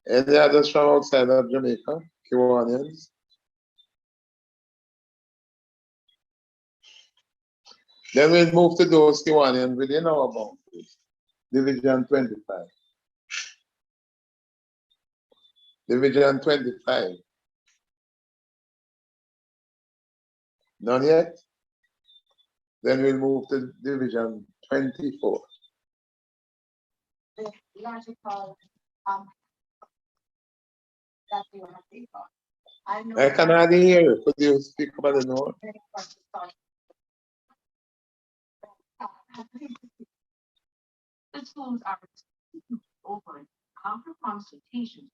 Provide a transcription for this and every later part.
Any others from outside of Jamaica? Kiwanians? Then we'll move to those Kiwanians within our boundaries. Division 25. Division 25. None yet? Then we'll move to Division 24. The logical that you have to take on. I can hardly hear you. Could you speak about the note? The schools are open after consultation.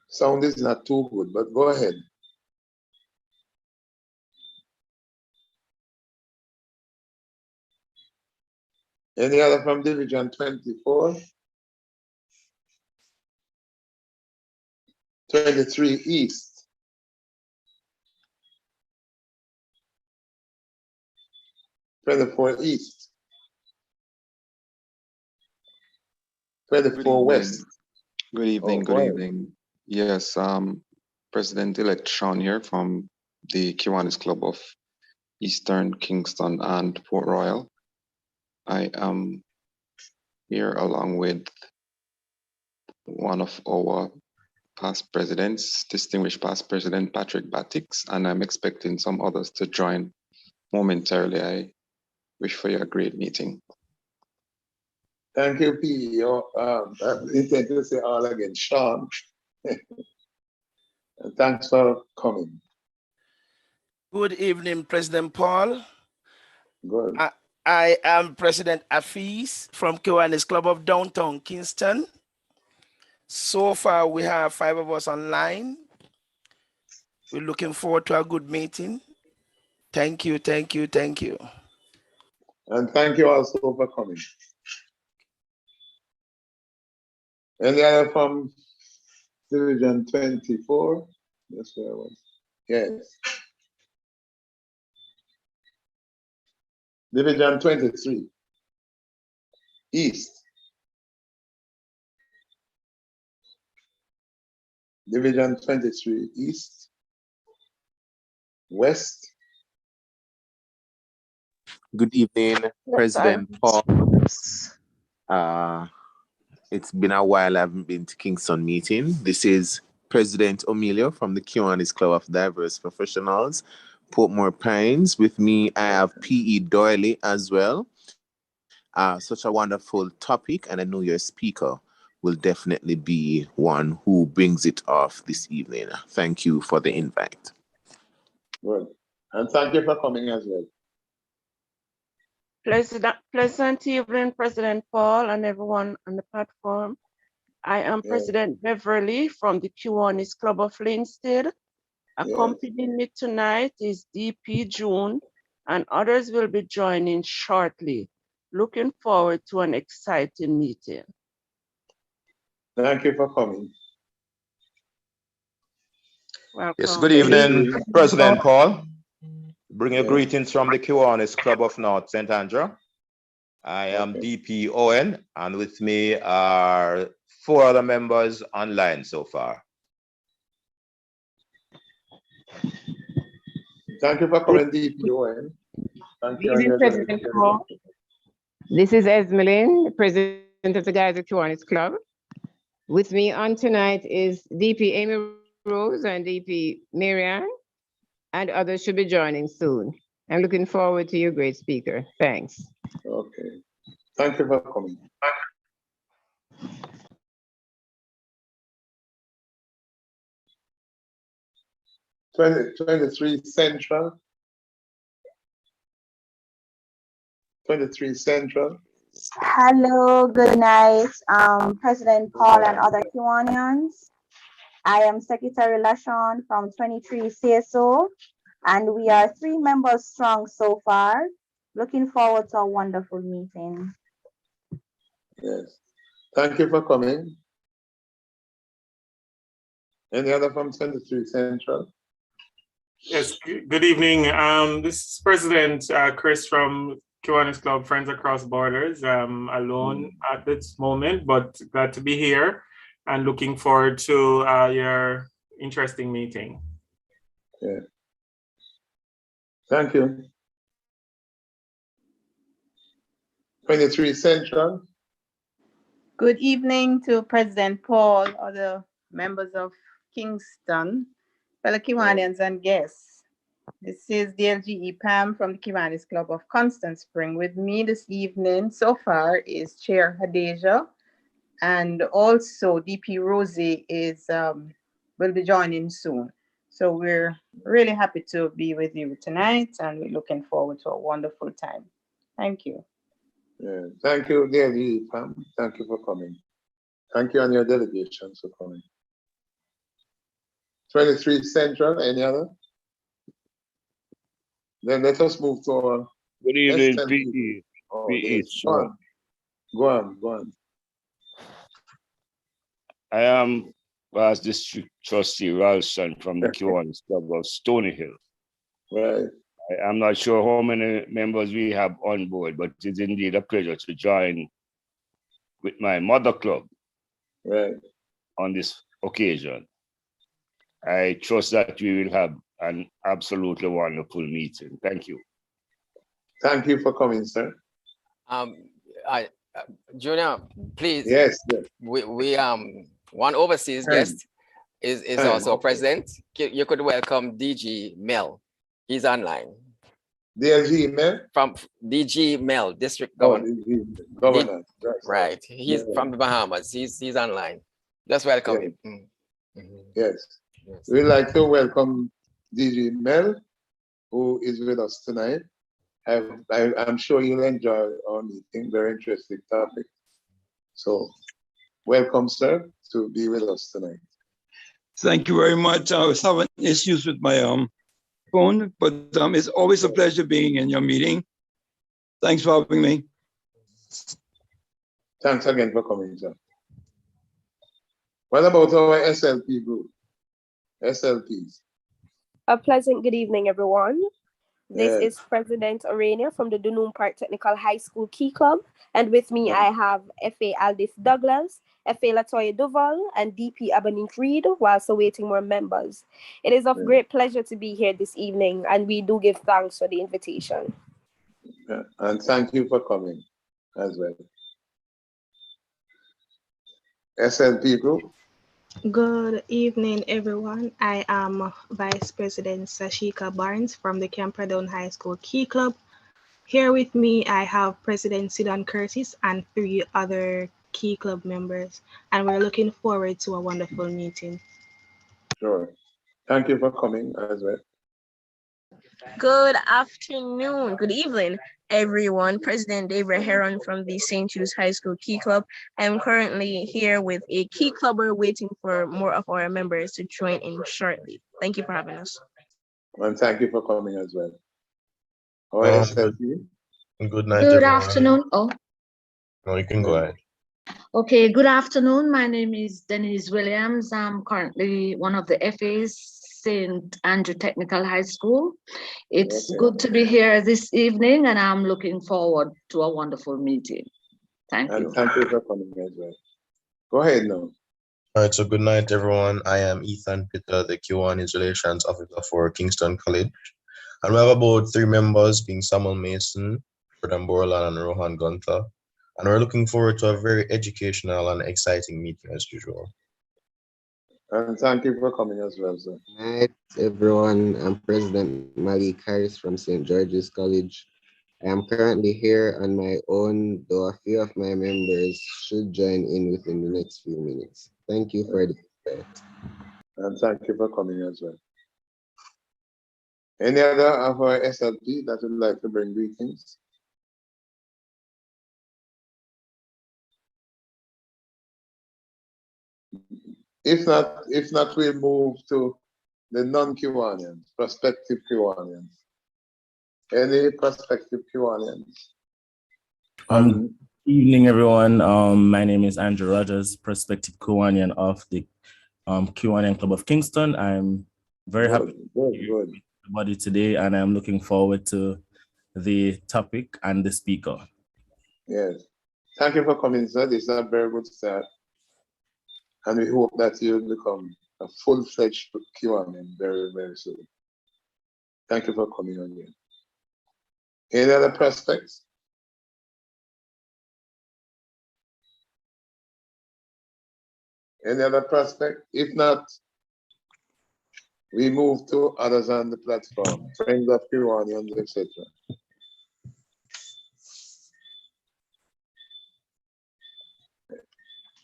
Sound is not too good, but go ahead. Any other from Division 24? 23 East. East. 24 West. Good evening, good evening. Yes, President-elect Sean here from the Kiwanis Club of Eastern Kingston and Port Royal. I am here along with one of our past presidents, distinguished past president Patrick Batix, and I'm expecting some others to join momentarily. I wish for you a great meeting. Thank you, PEO. I intend to say all again, Sean. And thanks for coming. Good evening, President Paul. Good. I am President Afis from Kiwanis Club of Downtown Kingston. So far, we have 5 of us online. We're looking forward to a good meeting. Thank you, thank you, thank you. And thank you also for coming. Any other from Division 24? That's where I was. Yes. Division 23. East. Division 23 East. West. Good evening, President Paul. It's been a while I haven't been to Kingston meeting. This is President Emilio from the Kiwanis Club of Diverse Professionals, Portmore Pines. With me, I have P.E. Doyley as well. Such a wonderful topic, and I know your speaker will definitely be one who brings it off this evening. Thank you for the invite. Good. And thank you for coming as well. Pleasant evening, President Paul and everyone on the platform. I am President Beverly from the Kiwanis Club of Linstead. Accompanying me tonight is DP June, and others will be joining shortly. Looking forward to an exciting meeting. Thank you for coming. Welcome. Yes, good evening, President Paul. Bring your greetings from the Kiwanis Club of North St. Andrew. I am DP Owen, and with me are 4 other members online so far. Thank you for coming, DP Owen. Thank you. Evening, President Paul. This is Esmeline, President of the Guys at Kiwanis Club. With me on tonight is DP Amy Rose and DP Marianne, and others should be joining soon. I'm looking forward to your great speaker. Thanks. Okay. Thank you for coming. 23 Central. 23 Central. Hello, good night, President Paul and other Kiwanians. I am Secretary Lashon from 23 CSO, and we are 3 members strong so far. Looking forward to a wonderful meeting. Yes. Thank you for coming. Any other from 23 Central? Yes, good evening. This is President Chris from Kiwanis Club Friends Across Borders. I'm alone at this moment, but glad to be here and looking forward to your interesting meeting. Yeah. Thank you. 23 Central. Good evening to President Paul, other members of Kingston, fellow Kiwanians and guests. This is DLGE Pam from the Kiwanis Club of Constant Spring. With me this evening so far is Chair Hadeja, and also DP Rosie will be joining soon. So we're really happy to be with you tonight, and we're looking forward to a wonderful time. Thank you. Yeah. Thank you, dearly, Pam. Thank you for coming. Thank you and your delegation for coming. 23 Central, any other? Then let us move to our Good evening, SMT. PE. Oh, PE, yes. Go on. Go on. I am Vice District Trustee Ralston from the Kiwanis Club of Stony Hill. Right. I'm not sure how many members we have on board, but it is indeed a pleasure to join with my mother club on this occasion. I trust that we will have an absolutely wonderful meeting. Thank you. Thank you for coming, sir. Junior, please. Yes. We one overseas guest is also president. You could welcome DG Mel. He's online. DG Mel? From DG Mel, District Governor. Right. He's from the Bahamas. He's online. Just welcome him. Yes. We'd like to welcome DG Mel, who is with us tonight. I'm sure you'll enjoy our meeting. Very interesting topic. So, welcome, sir, to be with us tonight. Thank you very much. I was having issues with my phone, but it's always a pleasure being in your meeting. Thanks for having me. Thanks again for coming, sir. What about our SLP group? SLPs. A pleasant good evening, everyone. This Yes. is President Orania from the Dunoon Park Technical High School Key Club. And with me, I have FA Aldis Douglas, FA Latoya Duval, and DP Abanique Reed, whilst awaiting more members. It is of great pleasure to be here this evening, and we do give thanks for the invitation. Yeah. And thank you for coming as well. SLP group. Good evening, everyone. I am Vice President Sashika Barnes from the Camperdown High School Key Club. Here with me, I have President Sidon Curtis and 3 other Key Club members, and we're looking forward to a wonderful meeting. Sure. Thank you for coming as well. Good afternoon, good evening, everyone. President David Heron from the St. Jude's High School Key Club. I am currently here with a Key Clubber waiting for more of our members to join in shortly. Thank you for having us. And thank you for coming as well. Our SLP. Good night, Good everyone. afternoon. Oh, No, you can go ahead. okay. Good afternoon. My name is Denise Williams. I'm currently one of the FAs, St. Andrew Technical High School. It's good to be here this evening, and I'm looking forward to a wonderful meeting. Thank you. Thank you for coming as well. Go ahead now. All right, so good night, everyone. I am Ethan Peter, the Kiwanis Relations Officer for Kingston College. And we have about 3 members, being Samuel Mason, Jordan Borland, and Rohan Gunther. And we're looking forward to a very educational and exciting meeting as usual. And thank you for coming as well, sir. Hi, everyone. I'm President Malik Harris from St. George's College. I am currently here on my own, though a few of my members should join in within the next few minutes. Thank you for the invite. And thank you for coming as well. Any other of our SLP that would like to bring greetings? If not, we'll move to the non-Kiwanians, prospective Kiwanians. Any prospective Kiwanians? Evening, everyone. My name is Andrew Rogers, prospective Kiwanian of the Kiwanian Club of Kingston. I'm very happy to be with everybody today, and I'm looking forward to the topic and the speaker. Yes. Thank you for coming, sir. This is a very good start. And we hope that you'll become a full-fledged Kiwanian very, very soon. Thank you for coming again. Any other prospects? Any other prospect? If not, we move to others on the platform, friends of Kiwanians, etc.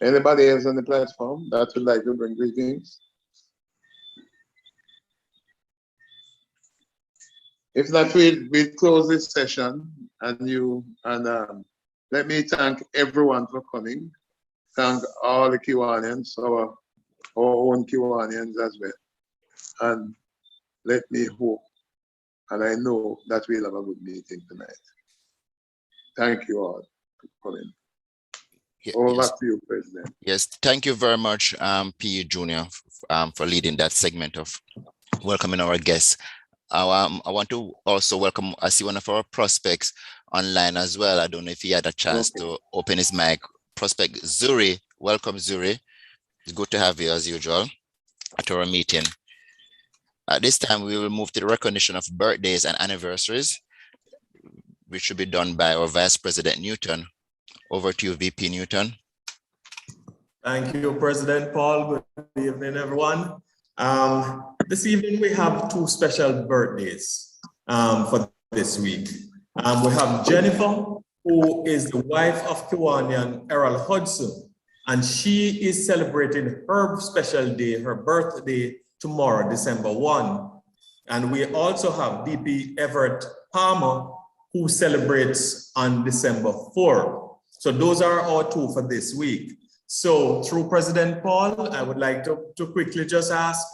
Anybody else on the platform that would like to bring greetings? If not, we'll close this session and let me thank everyone for coming. Thank all the Kiwanians, our own Kiwanians as well. And let me hope, and I know that we'll have a good meeting tonight. Thank you all for coming. Over Yes. to you, President. Yes, thank you very much, PE Junior, for leading that segment of welcoming our guests. I want to also welcome, I see one of our prospects online as well. I don't know if he had a chance to open his mic. Prospect Zuri, welcome Zuri. It's good to have you as usual at our meeting. At this time, we will move to the recognition of birthdays and anniversaries, which should be done by our Vice President Newton. Over to you, VP Newton. Thank you, President Paul. Good evening, everyone. This evening, we have two special birthdays for this week. We have Jennifer, who is the wife of Kiwanian Errol Hudson, and she is celebrating her special day, her birthday, tomorrow, December 1. And we also have DP Everett Palmer, who celebrates on December 4. So those are our two for this week. So through President Paul, I would like to quickly just ask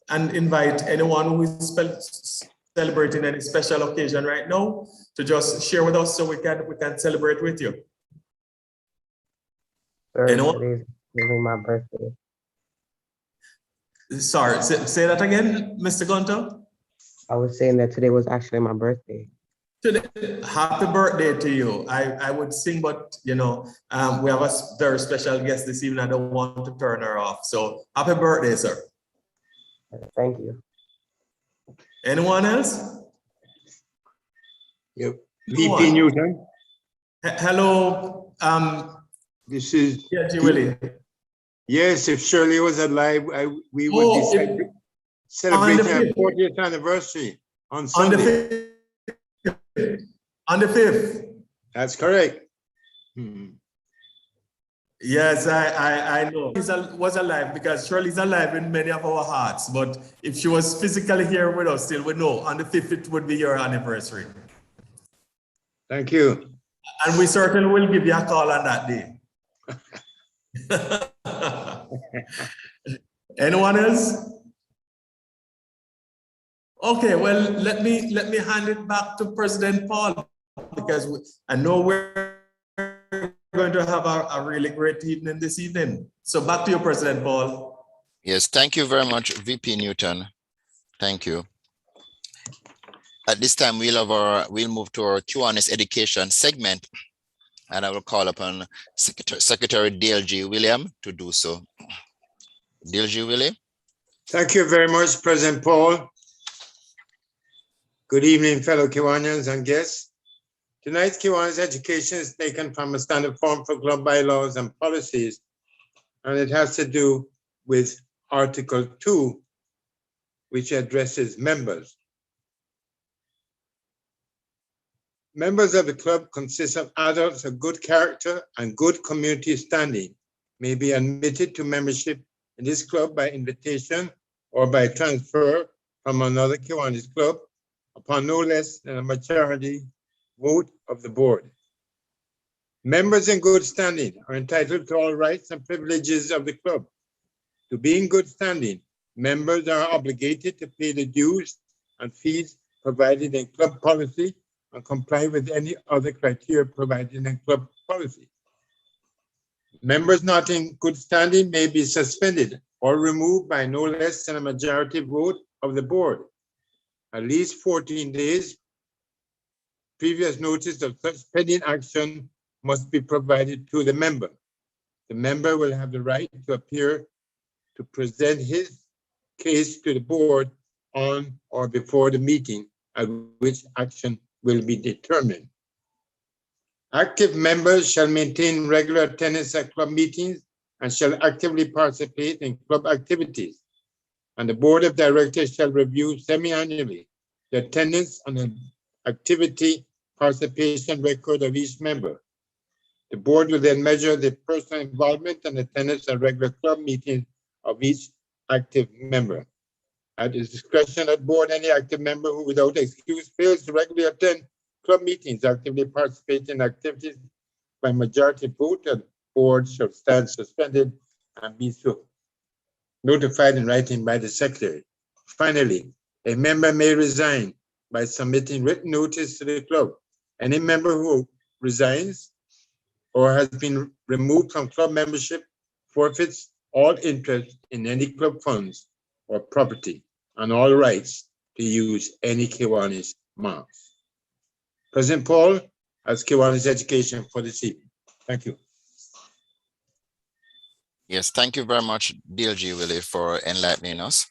and invite anyone who is celebrating any special occasion right now to just share with us so we can celebrate with you. Sir, Anyone? today's my birthday. Sorry, say that again, Mr. Gunter. I was saying that today was actually my birthday. Happy birthday to you. I would sing, but you know, we have a very special guest this evening. I don't want to turn her off. So happy birthday, sir. Thank you. Anyone else? Yep. VP Newton. Hello. This is Willie. Yes, if Shirley was alive, we would be celebrating our 40th anniversary on Sunday. On the 5th. That's correct. Yes, I know. She was alive because Shirley's alive in many of our hearts. But if she was physically here with us still, we know on the 5th it would be your anniversary. Thank you. And we certainly will give you a call on that day. Anyone else? Okay, well, let me hand it back to President Paul because I know we're going to have a really great evening this evening. So back to you, President Paul. Yes, thank you very much, VP Newton. Thank you. At this time, we'll move to our Kiwanis education segment, and I will call upon Secretary Dale G. William to do so. Dale G. William. Thank you very much, President Paul. Good evening, fellow Kiwanians and guests. Tonight's Kiwanis education is taken from a standard form for club bylaws and policies, and it has to do with Article 2, which addresses members. Members of the club consist of adults of good character and good community standing, may be admitted to membership in this club by invitation or by transfer from another Kiwanis club upon no less than a majority vote of the board. Members in good standing are entitled to all rights and privileges of the club. To be in good standing, members are obligated to pay the dues and fees provided in club policy and comply with any other criteria provided in club policy. Members not in good standing may be suspended or removed by no less than a majority vote of the board. At least 14 days previous notice of such pending action must be provided to the member. The member will have the right to appear to present his case to the board on or before the meeting at which action will be determined. Active members shall maintain regular attendance at club meetings and shall actively participate in club activities. And the board of directors shall review semi-annually the attendance and the activity participation record of each member. The board will then measure the personal involvement and attendance at regular club meetings of each active member. At the discretion of the board, any active member who without excuse fails to regularly attend club meetings, actively participate in activities by majority vote, the board shall stand suspended and be so notified in writing by the secretary. Finally, a member may resign by submitting written notice to the club. Any member who resigns or has been removed from club membership forfeits all interest in any club funds or property and all rights to use any Kiwanis marks. President Paul has Kiwanis education for this evening. Thank you. Yes, thank you very much, DLG Willie, for enlightening us.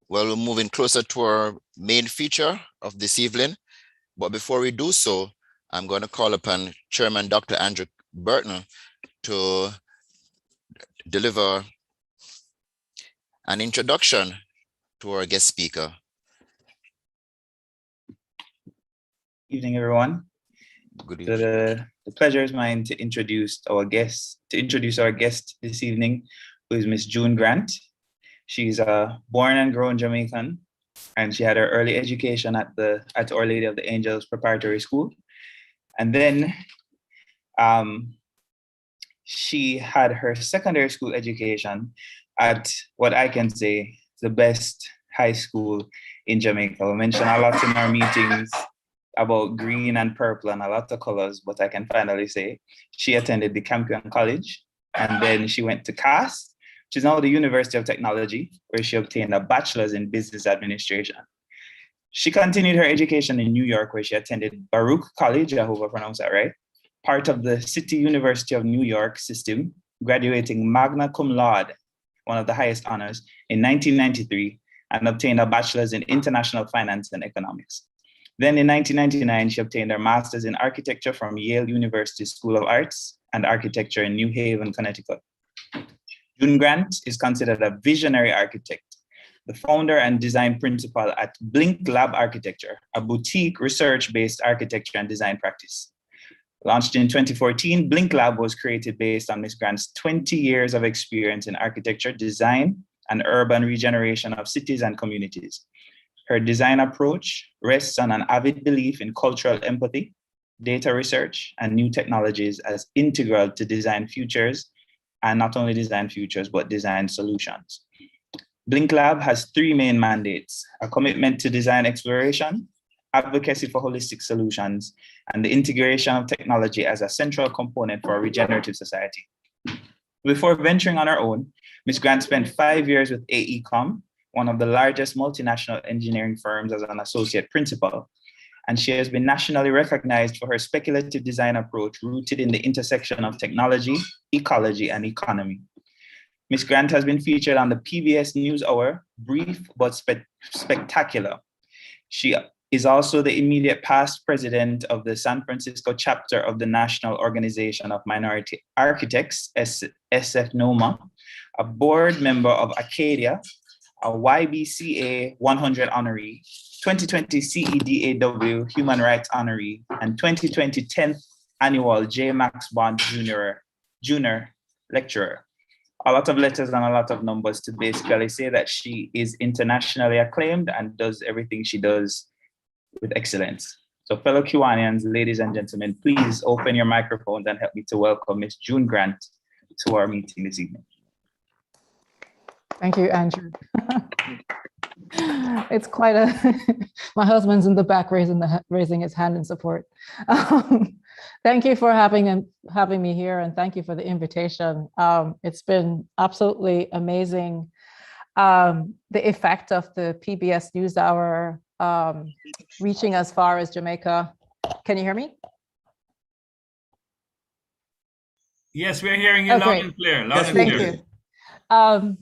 Well, we're moving closer to our main feature of this evening. But before we do so, I'm going to call upon Chairman Dr. Andrew Burton to deliver an introduction to our guest speaker. Evening, everyone. Good evening. The pleasure is mine to introduce our guest this evening, who is Miss June Grant. She's a born and grown Jamaican, and she had her early education at Our Lady of the Angels Preparatory School. And then she had her secondary school education at what I can say the best high school in Jamaica. We mentioned a lot in our meetings about green and purple and a lot of colors, but I can finally say she attended the Campion College, and then she went to CAS, which is now the University of Technology, where she obtained a bachelor's in business administration. She continued her education in New York, where she attended Baruch College, I hope I pronounced that right, part of the City University of New York system, graduating magna cum laude, one of the highest honors, in 1993, and obtained a bachelor's in international finance and economics. Then in 1999, she obtained her master's in architecture from Yale University School of Arts and Architecture in New Haven, Connecticut. June Grant is considered a visionary architect, the founder and design principal at Blink Lab Architecture, a boutique research-based architecture and design practice. Launched in 2014, Blink Lab was created based on Ms. Grant's 20 years of experience in architecture, design, and urban regeneration of cities and communities. Her design approach rests on an avid belief in cultural empathy, data research, and new technologies as integral to design futures, and not only design futures, but design solutions. Blink Lab has three main mandates: a commitment to design exploration, advocacy for holistic solutions, and the integration of technology as a central component for a regenerative society. Before venturing on her own, Ms. Grant spent 5 years with AECOM, one of the largest multinational engineering firms, as an associate principal, and she has been nationally recognized for her speculative design approach rooted in the intersection of technology, ecology, and economy. Ms. Grant has been featured on the PBS NewsHour, brief but spectacular. She is also the immediate past president of the San Francisco chapter of the National Organization of Minority Architects, SF-NOMA, a board member of Acadia, a YBCA 100 honoree, 2020 CEDAW Human Rights honoree, and 2020 10th annual J. Max Bond Jr. lecturer. A lot of letters and a lot of numbers to basically say that she is internationally acclaimed and does everything she does with excellence. So fellow Kiwanians, ladies and gentlemen, please open your microphones and help me to welcome Ms. June Grant to our meeting this evening. Thank you, Andrew. It's quite a, my husband's in the back raising his hand in support. Thank you for having me here, and thank you for the invitation. It's been absolutely amazing. The effect of the PBS NewsHour reaching as far as Jamaica. Can you hear me? Yes, we're hearing you loud and clear. Loud and Thank clear. you.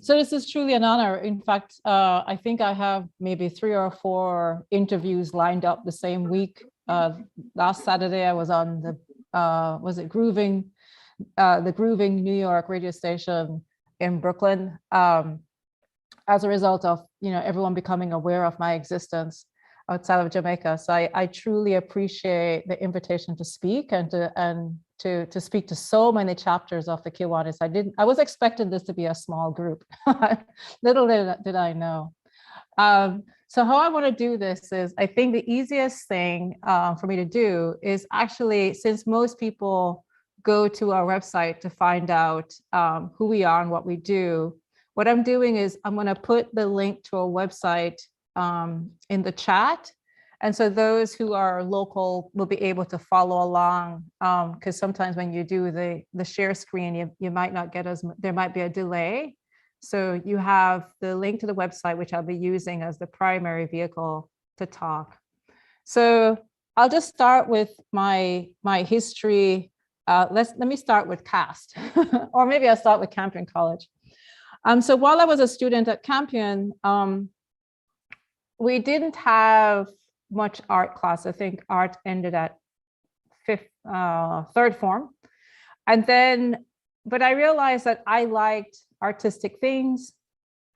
So this is truly an honor. In fact, I think I have maybe 3 or 4 interviews lined up the same week. Last Saturday, I was on the, was it Grooving, the Grooving New York radio station in Brooklyn, as a result of, everyone becoming aware of my existence outside of Jamaica. So I truly appreciate the invitation to speak and to speak to so many chapters of the Kiwanis. I was expecting this to be a small group. Little did I know. So how I want to do this is, I think the easiest thing for me to do is actually, since most people go to our website to find out who we are and what we do, what I'm doing is I'm going to put the link to a website in the chat. And so those who are local will be able to follow along, because sometimes when you do the share screen, you might not get there might be a delay. So you have the link to the website, which I'll be using as the primary vehicle to talk. So I'll just start with my history. Let me start with CAST, or maybe I'll start with Campion College. So while I was a student at Campion, we didn't have much art class. I think art ended at third form. And then, but I realized that I liked artistic things.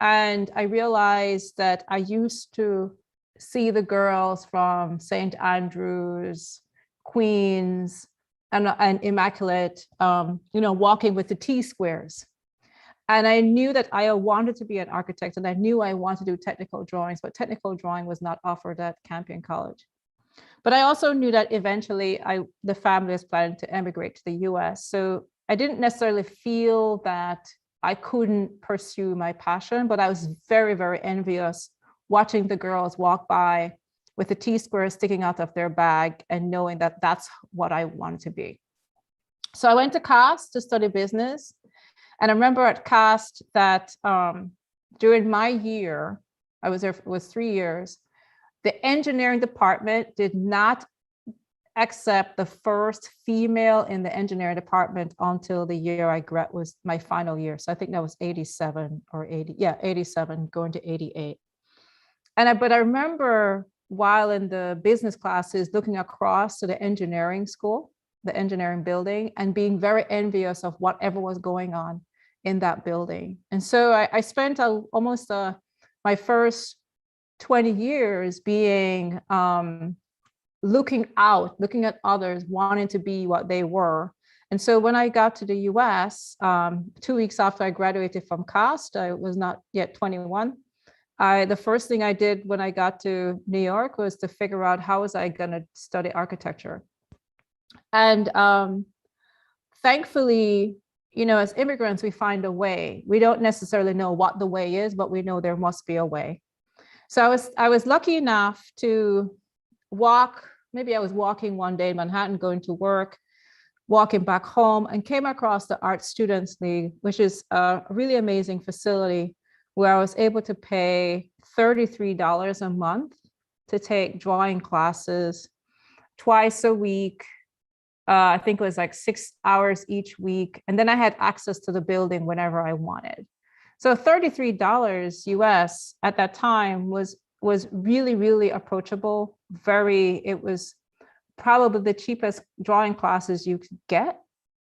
And I realized that I used to see the girls from St. Andrews, Queens, and Immaculate, walking with the T-squares. And I knew that I wanted to be an architect, and I knew I wanted to do technical drawings, but technical drawing was not offered at Campion College. But I also knew that eventually the family was planning to emigrate to the US. So I didn't necessarily feel that I couldn't pursue my passion, but I was very, very envious watching the girls walk by with the T-square sticking out of their bag and knowing that that's what I wanted to be. So I went to CAST to study business. And I remember at CAST that during my year, I was there, it was 3 years, the engineering department did not accept the first female in the engineering department until the year was my final year. So I think that was 87 or 80, yeah, 87 going to 88. But I remember while in the business classes looking across to the engineering school, the engineering building, and being very envious of whatever was going on in that building. And so I spent almost my first 20 years being, looking at others, wanting to be what they were. And so when I got to the US, 2 weeks after I graduated from CAST, I was not yet 21. The first thing I did when I got to New York was to figure out how was I going to study architecture. And thankfully, as immigrants, we find a way. We don't necessarily know what the way is, but we know there must be a way. So I was lucky enough to walk. Maybe I was walking one day in Manhattan, going to work, walking back home, and came across the Art Students League, which is a really amazing facility where I was able to pay $33 a month to take drawing classes twice a week. I think it was like 6 hours each week. And then I had access to the building whenever I wanted. So $33 US at that time was really, really approachable. It was probably the cheapest drawing classes you could get.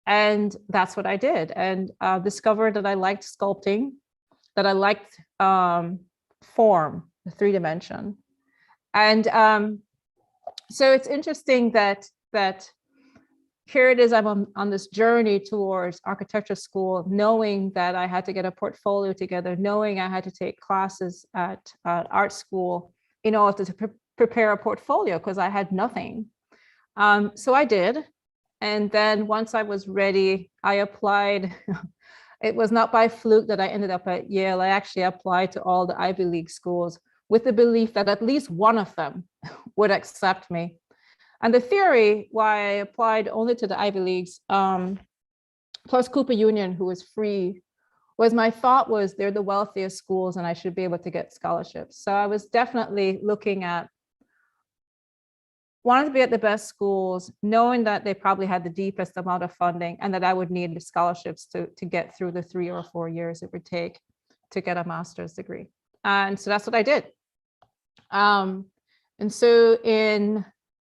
And that's what I did. And discovered that I liked sculpting, that I liked form, the 3D. And so it's interesting that here it is, I'm on this journey towards architecture school, knowing that I had to get a portfolio together, knowing I had to take classes at art school in order to prepare a portfolio because I had nothing. So I did. And then once I was ready, I applied. It was not by fluke that I ended up at Yale. I actually applied to all the Ivy League schools with the belief that at least one of them would accept me. And the theory why I applied only to the Ivy Leagues, plus Cooper Union, who was free, was my thought was they're the wealthiest schools and I should be able to get scholarships. So I was definitely looking at wanted to be at the best schools, knowing that they probably had the deepest amount of funding and that I would need the scholarships to get through the 3 or 4 years it would take to get a master's degree. And so that's what I did. And so in,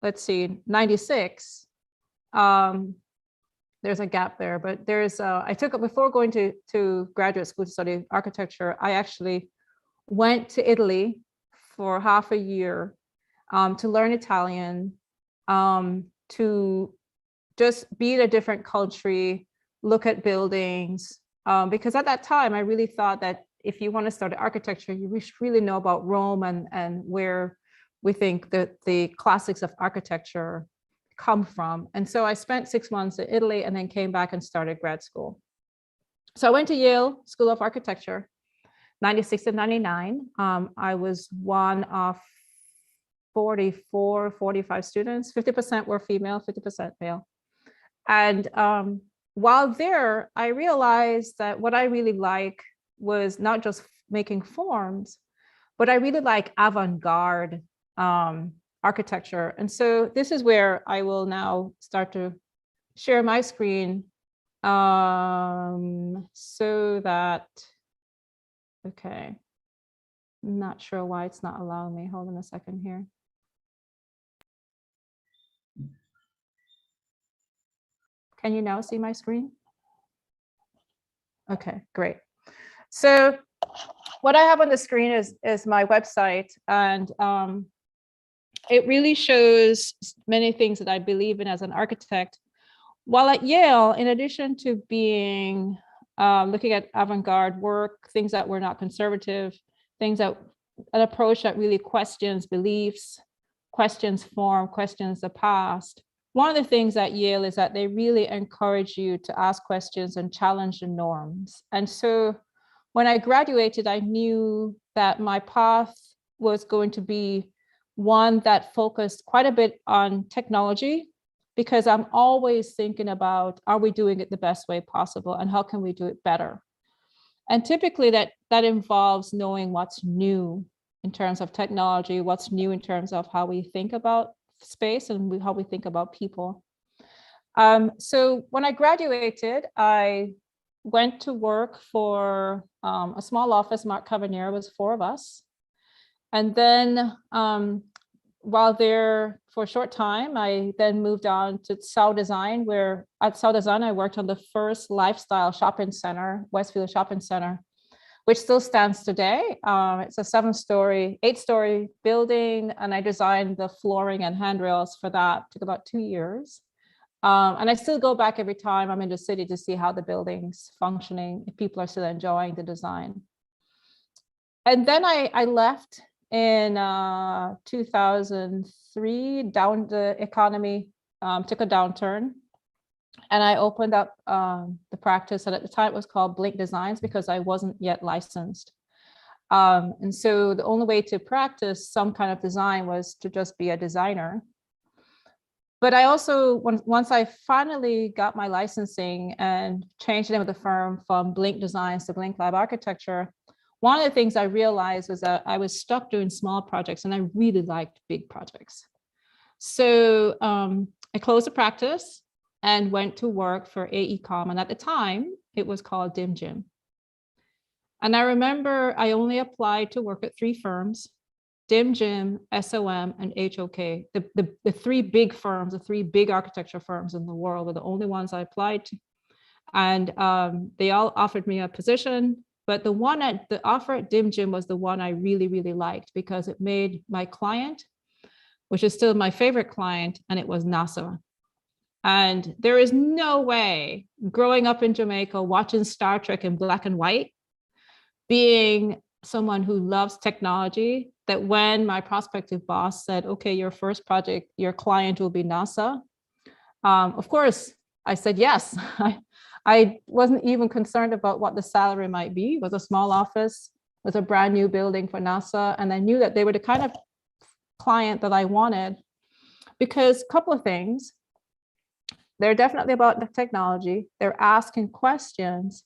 let's see, 96, there's a gap there, but there's, I took it before going to graduate school to study architecture. I actually went to Italy for half a year to learn Italian, to just be in a different country, look at buildings, because at that time I really thought that if you want to study architecture, you should really know about Rome and where we think that the classics of architecture come from. And so I spent 6 months in Italy and then came back and started grad school. So I went to Yale School of Architecture, 96 and 99. I was one of 44, 45 students, 50% were female, 50% male. And while there, I realized that what I really like was not just making forms, but I really like avant-garde architecture. And so this is where I will now start to share my screen so that, okay, I'm not sure why it's not allowing me. Hold on a second here. Can you now see my screen? Okay, great. So what I have on the screen is my website, and it really shows many things that I believe in as an architect. While at Yale, in addition to being looking at avant-garde work, things that were not conservative, things that an approach that really questions beliefs, questions form, questions the past. One of the things at Yale is that they really encourage you to ask questions and challenge the norms. And so when I graduated, I knew that my path was going to be one that focused quite a bit on technology, because I'm always thinking about, are we doing it the best way possible and how can we do it better? And typically that involves knowing what's new in terms of technology, what's new in terms of how we think about space and how we think about people. So when I graduated, I went to work for a small office. Mark Cavanier was 4 of us. And then while there for a short time, I then moved on to South Design, where at South Design, I worked on the first lifestyle shopping center, Westfield Shopping Center, which still stands today. It's a 8-story building, and I designed the flooring and handrails for that. It took about 2 years. And I still go back every time I'm in the city to see how the building's functioning, if people are still enjoying the design. And then I left in 2003, the economy took a downturn. And I opened up the practice, and at the time it was called Blink Designs because I wasn't yet licensed. And so the only way to practice some kind of design was to just be a designer. But I also, once I finally got my licensing and changed the name of the firm from Blink Designs to Blink Lab Architecture, one of the things I realized was that I was stuck doing small projects and I really liked big projects. So I closed the practice and went to work for AECOM. And at the time, it was called Dim Jim. And I remember I only applied to work at 3 firms, Dim Jim, SOM, and HOK. The 3 big firms, the 3 big architecture firms in the world were the only ones I applied to. And they all offered me a position, but the offer at Dim Jim was the one I really, really liked because it made my client, which is still my favorite client, and it was NASA. And there is no way, growing up in Jamaica, watching Star Trek in black and white, being someone who loves technology, that when my prospective boss said, okay, your first project, your client will be NASA. Of course, I said yes. I wasn't even concerned about what the salary might be. It was a small office, it was a brand new building for NASA. And I knew that they were the kind of client that I wanted because a couple of things. They're definitely about the technology. They're asking questions.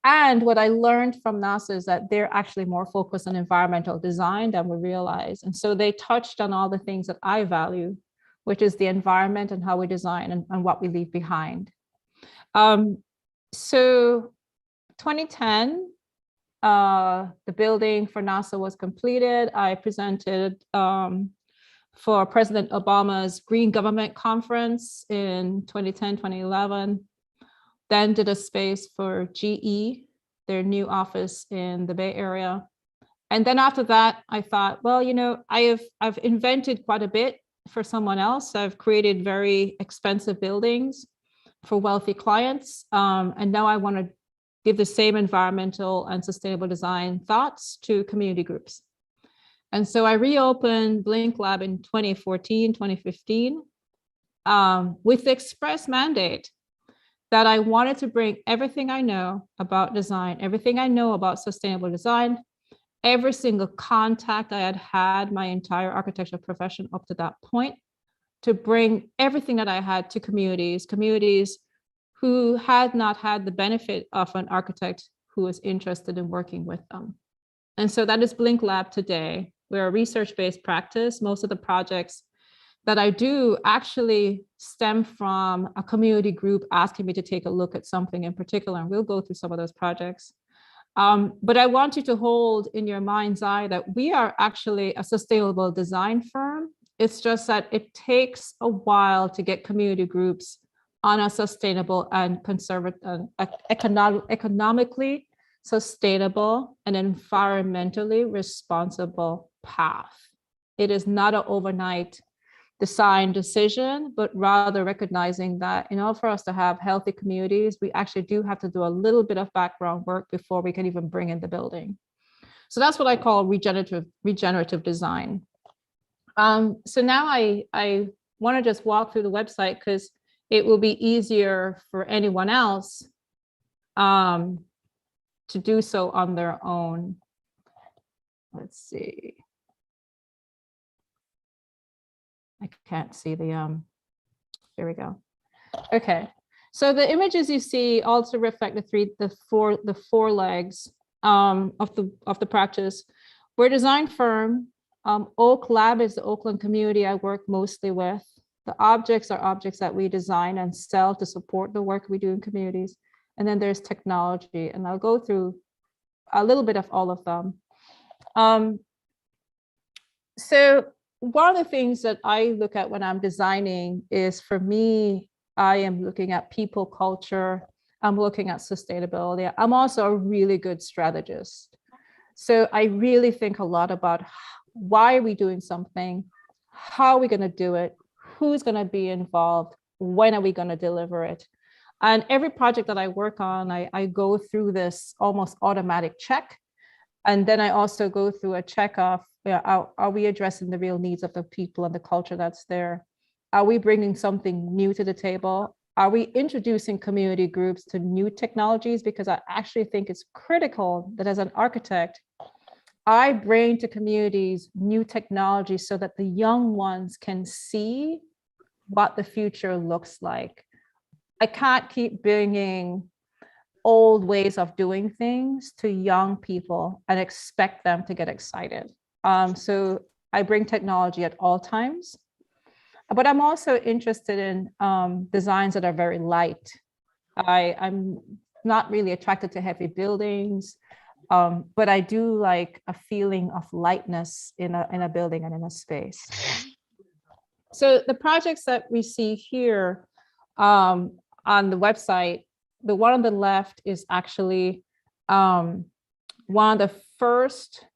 And what I learned from NASA is that they're actually more focused on environmental design than we realize. And so they touched on all the things that I value. which is the environment and how we design and what we leave behind. So 2010, the building for NASA was completed. I presented for President Obama's Green Government Conference in 2010, 2011, then did a space for GE, their new office in the Bay Area. And then after that, I thought, well, you know, I've invented quite a bit for someone else. I've created very expensive buildings for wealthy clients. And now I want to give the same environmental and sustainable design thoughts to community groups. And so I reopened Blink Lab in 2014, 2015, with the express mandate that I wanted to bring everything I know about design, everything I know about sustainable design, every single contact I had had my entire architectural profession up to that point, to bring everything that I had to communities who had not had the benefit of an architect who was interested in working with them. And so that is Blink Lab today. We're a research-based practice. Most of the projects that I do actually stem from a community group asking me to take a look at something in particular, and we'll go through some of those projects. But I want you to hold in your mind's eye that we are actually a sustainable design firm. It's just that it takes a while to get community groups on a sustainable and conservative, economically sustainable and environmentally responsible path. It is not an overnight design decision, but rather recognizing that in order for us to have healthy communities, we actually do have to do a little bit of background work before we can even bring in the building. So that's what I call regenerative design. So now I want to just walk through the website because it will be easier for anyone else to do so on their own. Let's see. I can't see the, there we go. Okay, so the images you see also reflect the four legs of the practice. We're a design firm. Oak Lab is the Oakland community I work mostly with. The objects are objects that we design and sell to support the work we do in communities. And then there's technology, and I'll go through a little bit of all of them. So one of the things that I look at when I'm designing is, for me, I am looking at people, culture. I'm looking at sustainability. I'm also a really good strategist. So I really think a lot about why are we doing something? How are we going to do it? Who's going to be involved? When are we going to deliver it? And every project that I work on, I go through this almost automatic check. And then I also go through a check of, are we addressing the real needs of the people and the culture that's there? Are we bringing something new to the table? Are we introducing community groups to new technologies? Because I actually think it's critical that as an architect, I bring to communities new technologies so that the young ones can see what the future looks like. I can't keep bringing old ways of doing things to young people and expect them to get excited. So I bring technology at all times, but I'm also interested in designs that are very light. I'm not really attracted to heavy buildings, but I do like a feeling of lightness in a building and in a space. So the projects that we see here on the website, the one on the left is actually one of the first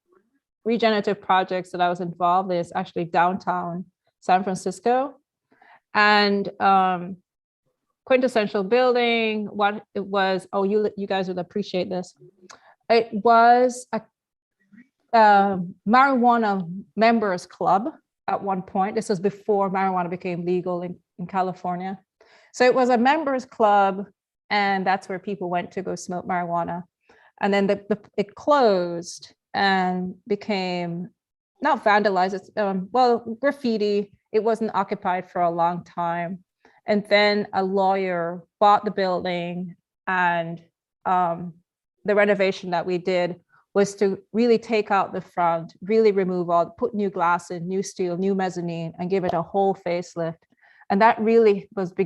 regenerative projects that I was involved in. Is actually downtown San Francisco, and quintessential building. What it was, oh, you guys would appreciate this. It was a marijuana members club at one point. This was before marijuana became legal in California. So it was a members club, and that's where people went to go smoke marijuana. And then it closed and became not vandalized, it's, well, graffiti. It wasn't occupied for a long time. And then a lawyer bought the building, and the renovation that we did was to really take out the front, really remove all, put new glass in, new steel, new mezzanine, and give it a whole facelift. And that really was the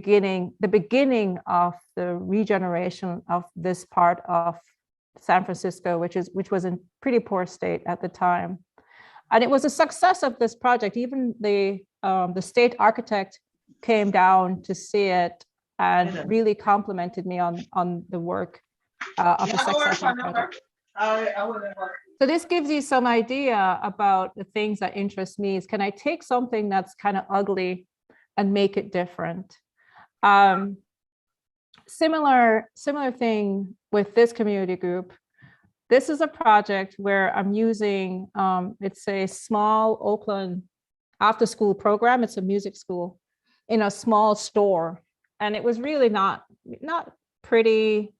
beginning of the regeneration of this part of San Francisco, which was in pretty poor state at the time. And it was a success of this project. Even the state architect came down to see it and really complimented me on the work of the success of the project. So this gives you some idea about the things that interest me. Is can I take something that's kind of ugly and make it different? Similar thing with this community group. This is a project where I'm using, it's a small Oakland after-school program. It's a music school in a small store. And it was really not pretty.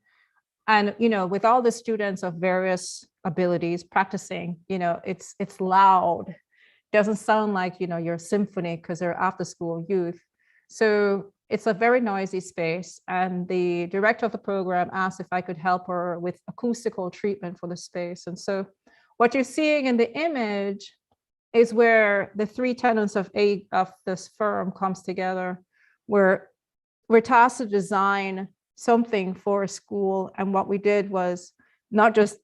And, with all the students of various abilities practicing, it's loud. Doesn't sound like, your symphony because they're after-school youth. So it's a very noisy space. And the director of the program asked if I could help her with acoustical treatment for the space. And so what you're seeing in the image is where the three tenants of this firm comes together, where we're tasked to design something for a school. And what we did was not just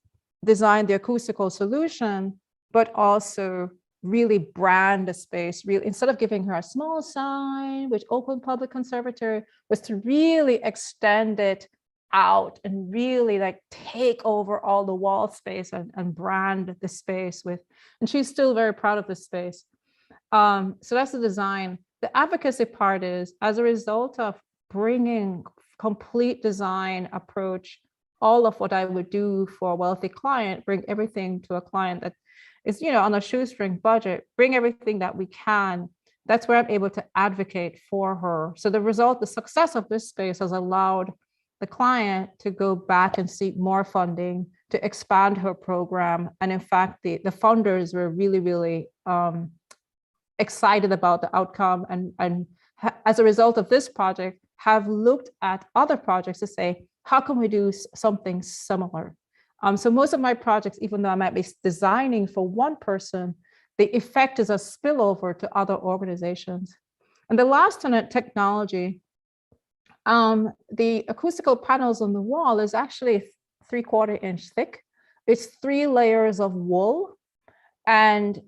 design the acoustical solution, but also really brand the space. Really, instead of giving her a small sign, which Oakland Public Conservatory, was to really extend it out and really like take over all the wall space and brand the space with. And she's still very proud of this space. So that's the design. The advocacy part is, as a result of bringing complete design approach, all of what I would do for a wealthy client, bring everything to a client that is, on a shoestring budget, bring everything that we can. That's where I'm able to advocate for her. So the success of this space has allowed the client to go back and seek more funding to expand her program. And in fact, the funders were really, really excited about the outcome. And as a result of this project, have looked at other projects to say, how can we do something similar? So most of my projects, even though I might be designing for one person, the effect is a spillover to other organizations. And the last on technology, the acoustical panels on the wall is actually 3/4 inch thick. It's 3 layers of wool, and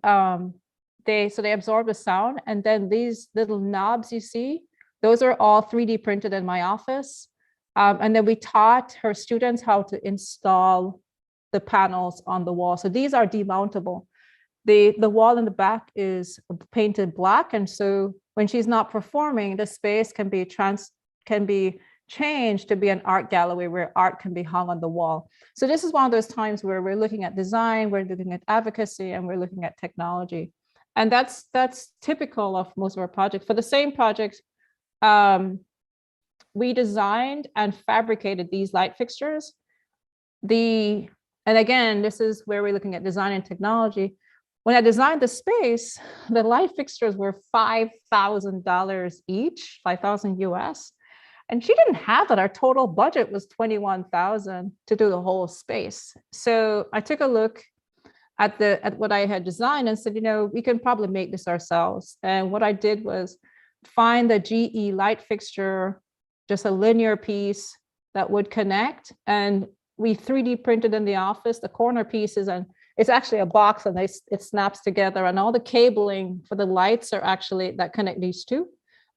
they absorb the sound. And then these little knobs you see, those are all 3D printed in my office. And then we taught her students how to install the panels on the wall. So these are demountable. The wall in the back is painted black. And so when she's not performing, the space can be changed to be an art gallery where art can be hung on the wall. So this is one of those times where we're looking at design, we're looking at advocacy, and we're looking at technology. And that's typical of most of our projects. For the same project, we designed and fabricated these light fixtures. And again, this is where we're looking at design and technology. When I designed the space, the light fixtures were $5,000 each, 5,000 US. And she didn't have that. Our total budget was $21,000 to do the whole space. So I took a look at what I had designed and said, we can probably make this ourselves. And what I did was find the GE light fixture, just a linear piece that would connect. And we 3D printed in the office the corner pieces, and it's actually a box, and it snaps together. And all the cabling for the lights are actually that connect these two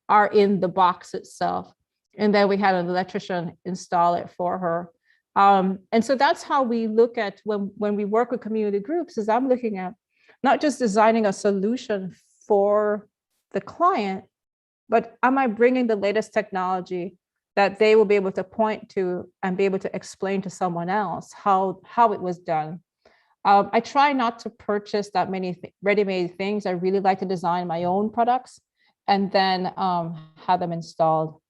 are in the box itself. And then we had an electrician install it for her. And so that's how we look at when we work with community groups, is I'm looking at not just designing a solution for the client, but am I bringing the latest technology that they will be able to point to and be able to explain to someone else how it was done. I try not to purchase that many ready-made things. I really like to design my own products and then have them installed.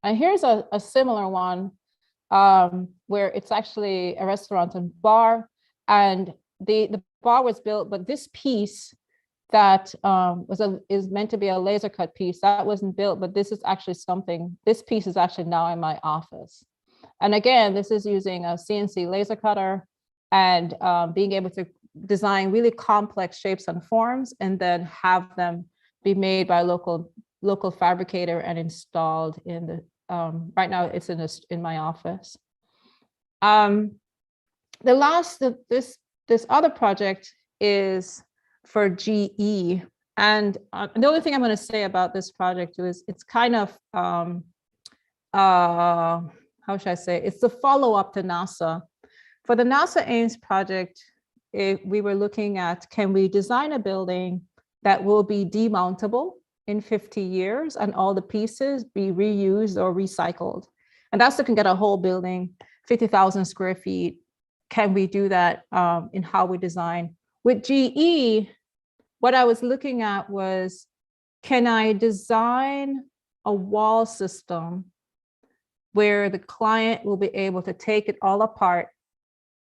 And here's a similar one where it's actually a restaurant and bar, and the bar was built, but this piece that is meant to be a laser cut piece that wasn't built, but this is actually this piece is actually now in my office. And again, this is using a CNC laser cutter. and being able to design really complex shapes and forms and then have them be made by a local fabricator and installed in the, right now it's in my office. This other project is for GE. And the only thing I'm going to say about this project is it's kind of, how should I say, it's the follow-up to NASA. For the NASA Ames project, we were looking at, can we design a building that will be demountable in 50 years and all the pieces be reused or recycled? And that's looking at a whole building, 50,000 square feet. Can we do that in how we design? With GE, what I was looking at was, can I design a wall system where the client will be able to take it all apart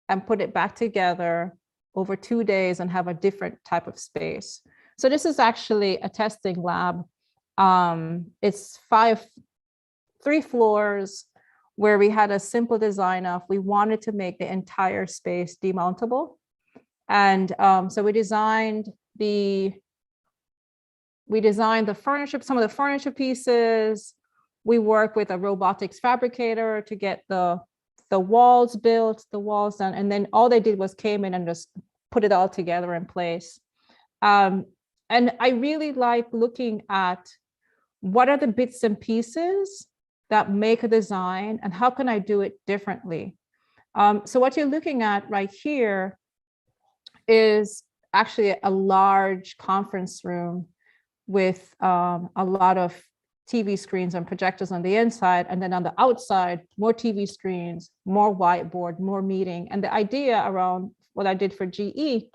and put it back together over 2 days and have a different type of space? So this is actually a testing lab. It's 3 floors where we had a simple design of, we wanted to make the entire space demountable. And so we designed the furniture, some of the furniture pieces. We worked with a robotics fabricator to get the walls built, the walls done. And then all they did was came in and just put it all together in place. And I really like looking at what are the bits and pieces that make a design and how can I do it differently? So what you're looking at right here is actually a large conference room with a lot of TV screens and projectors on the inside, and then on the outside, more TV screens, more whiteboard, more meeting. And the idea around what I did for GE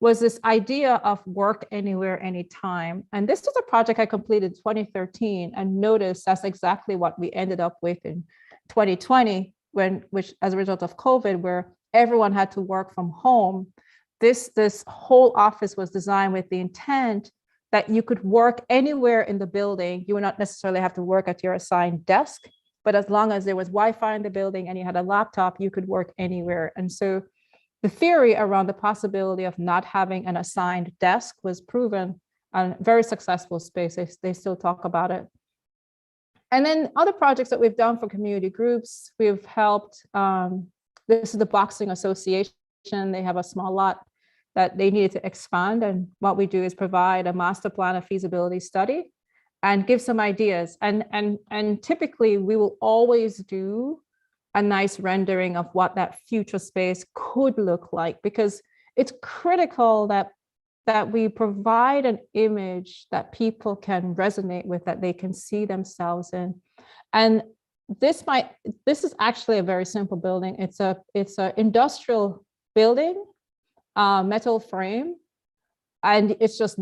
was this idea of work anywhere, anytime. And this was a project I completed in 2013, and notice that's exactly what we ended up with in 2020, which as a result of COVID, where everyone had to work from home. This whole office was designed with the intent that you could work anywhere in the building. You would not necessarily have to work at your assigned desk, but as long as there was Wi-Fi in the building and you had a laptop, you could work anywhere. And so the theory around the possibility of not having an assigned desk was proven a very successful space. They still talk about it. And then other projects that we've done for community groups, we've helped, this is the Boxing Association. They have a small lot that they needed to expand. And what we do is provide a master plan, a feasibility study, and give some ideas. And typically we will always do a nice rendering of what that future space could look like, because it's critical that we provide an image that people can resonate with, that they can see themselves in. And this is actually a very simple building. It's a industrial building, metal frame, and it's just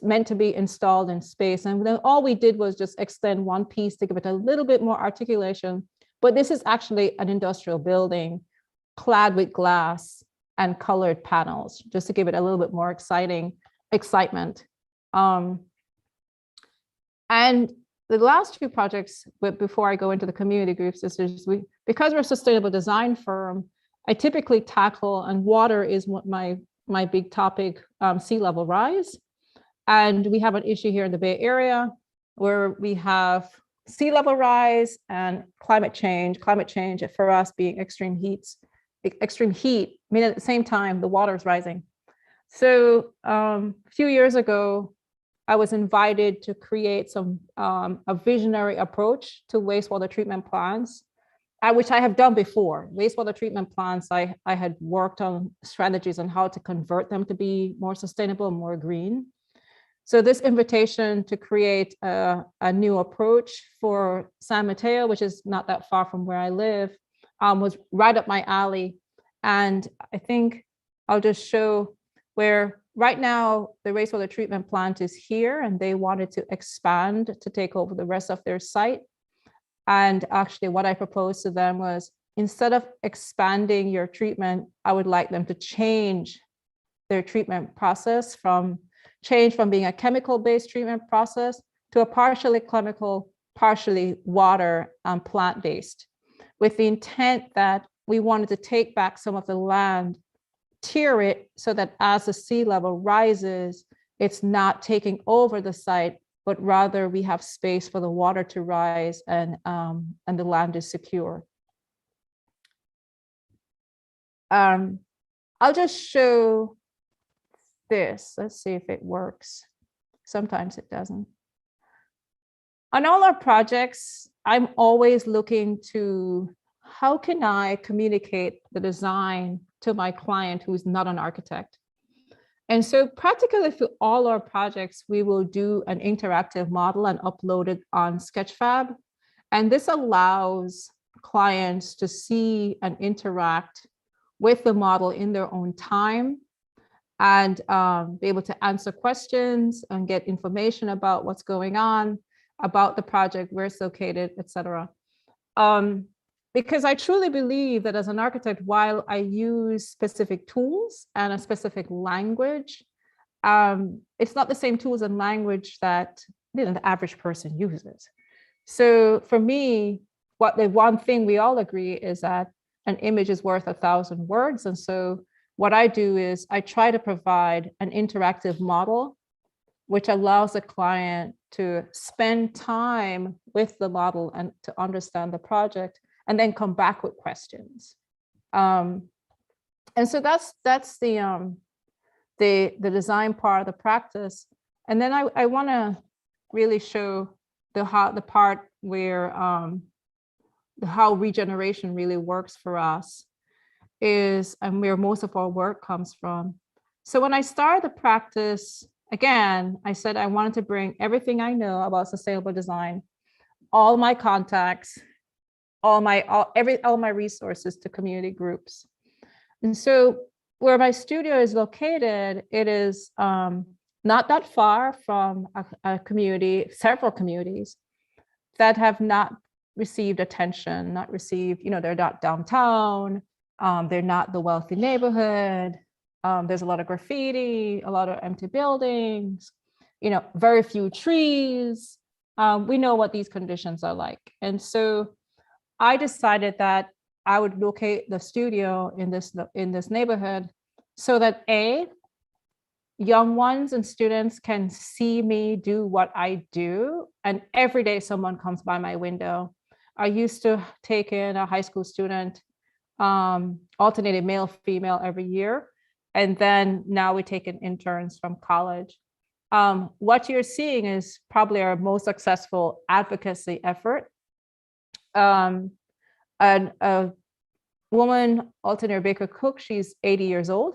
meant to be installed in space. And then all we did was just extend one piece to give it a little bit more articulation. But this is actually an industrial building clad with glass and colored panels, just to give it a little bit more excitement. And the last few projects, before I go into the community groups, is because we're a sustainable design firm, I typically tackle, and water is what my big topic, sea level rise. And we have an issue here in the Bay Area where we have sea level rise and climate change for us being extreme heat, meaning at the same time, the water is rising. So a few years ago, I was invited to create a visionary approach to wastewater treatment plants, which I have done before. Wastewater treatment plants, I had worked on strategies on how to convert them to be more sustainable, more green. So this invitation to create a new approach for San Mateo, which is not that far from where I live, was right up my alley. And I think I'll just show where right now the wastewater treatment plant is here, and they wanted to expand to take over the rest of their site. And actually what I proposed to them was, instead of expanding your treatment, I would like them to change their treatment process from being a chemical-based treatment process to a partially chemical, partially water and plant-based, with the intent that we wanted to take back some of the land, tier it so that as the sea level rises, it's not taking over the site, but rather we have space for the water to rise and the land is secure. I'll just show this. Let's see if it works. Sometimes it doesn't. On all our projects, I'm always looking to how can I communicate the design to my client who's not an architect. And so practically for all our projects, we will do an interactive model and upload it on Sketchfab. And this allows clients to see and interact with the model in their own time and be able to answer questions and get information about what's going on, about the project, where it's located, etc. Because I truly believe that as an architect, while I use specific tools and a specific language, it's not the same tools and language that the average person uses. So for me, the one thing we all agree is that an image is worth 1,000 words. And so what I do is I try to provide an interactive model which allows the client to spend time with the model and to understand the project and then come back with questions. And so that's the design part of the practice. And then I want to really show the part where how regeneration really works for us is, and where most of our work comes from. So when I started the practice, again, I said I wanted to bring everything I know about sustainable design, all my contacts, all my resources to community groups. And so where my studio is located, it is not that far from a community, several communities that have not received attention, not received, they're not downtown, they're not the wealthy neighborhood. There's a lot of graffiti, a lot of empty buildings, very few trees. We know what these conditions are like. And so I decided that I would locate the studio in this neighborhood so that young ones and students can see me do what I do. And every day someone comes by my window. I used to take in a high school student, alternated male, female every year. And then now we take in interns from college. What you're seeing is probably our most successful advocacy effort. And a woman, Alternator Baker Cook, she's 80 years old.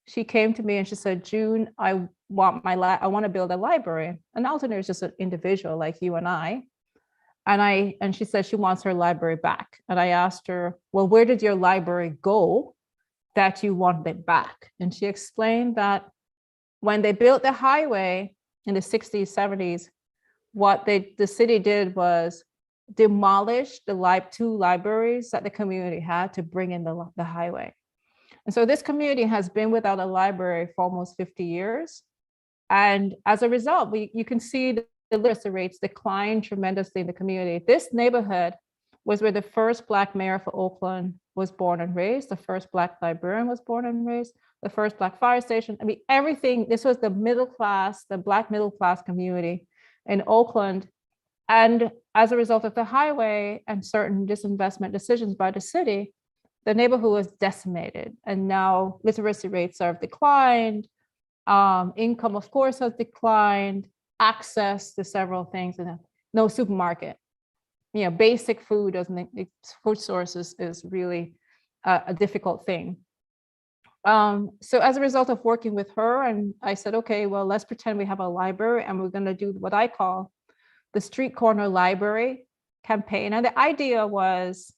She came to me and she said, June, I want to build a library. An alternator is just an individual like you and I. And she said she wants her library back. And I asked her, well, where did your library go that you wanted it back? And she explained that when they built the highway in the 60s, 70s, what the city did was demolish the two libraries that the community had to bring in the highway. And so this community has been without a library for almost 50 years. And as a result, you can see the literacy rates decline tremendously in the community. This neighborhood was where the first Black mayor for Oakland was born and raised, the first Black librarian was born and raised, the first Black fire station. I mean, everything, this was the middle class, the Black middle class community in Oakland. And as a result of the highway and certain disinvestment decisions by the city, the neighborhood was decimated. And now literacy rates have declined. Income, of course, has declined. Access to several things, and no supermarket. Basic food food sources is really a difficult thing. So as a result of working with her, and I said, okay, well, let's pretend we have a library and we're going to do what I call the street corner library campaign. And the idea was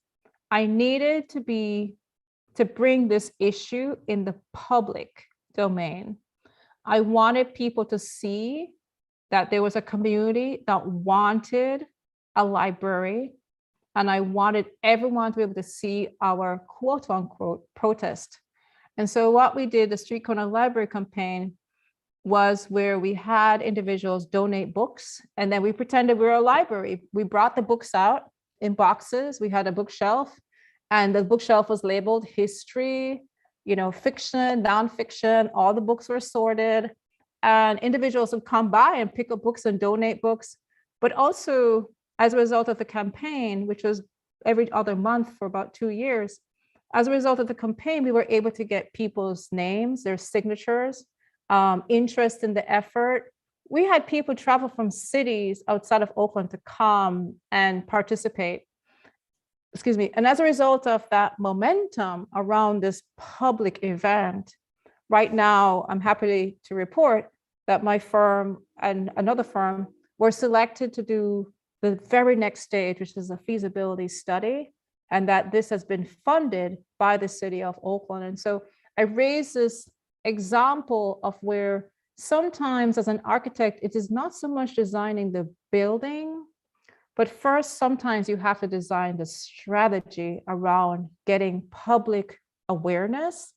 I needed to bring this issue in the public domain. I wanted people to see that there was a community that wanted a library, and I wanted everyone to be able to see our quote unquote protest. And so what we did, the Street Corner Library campaign, was where we had individuals donate books, and then we pretended we were a library. We brought the books out in boxes. We had a bookshelf, And the bookshelf was labeled history, fiction, nonfiction, all the books were sorted. And individuals would come by and pick up books and donate books. But also, as a result of the campaign, which was every other month for about 2 years, as a result of the campaign, we were able to get people's names, their signatures, interest in the effort. We had people travel from cities outside of Oakland to come and participate. Excuse me. And as a result of that momentum around this public event, right now, I'm happy to report that my firm and another firm were selected to do the very next stage, which is a feasibility study, and that this has been funded by the city of Oakland. And so I raise this example of where sometimes as an architect, it is not so much designing the building, but first, sometimes you have to design the strategy around getting public awareness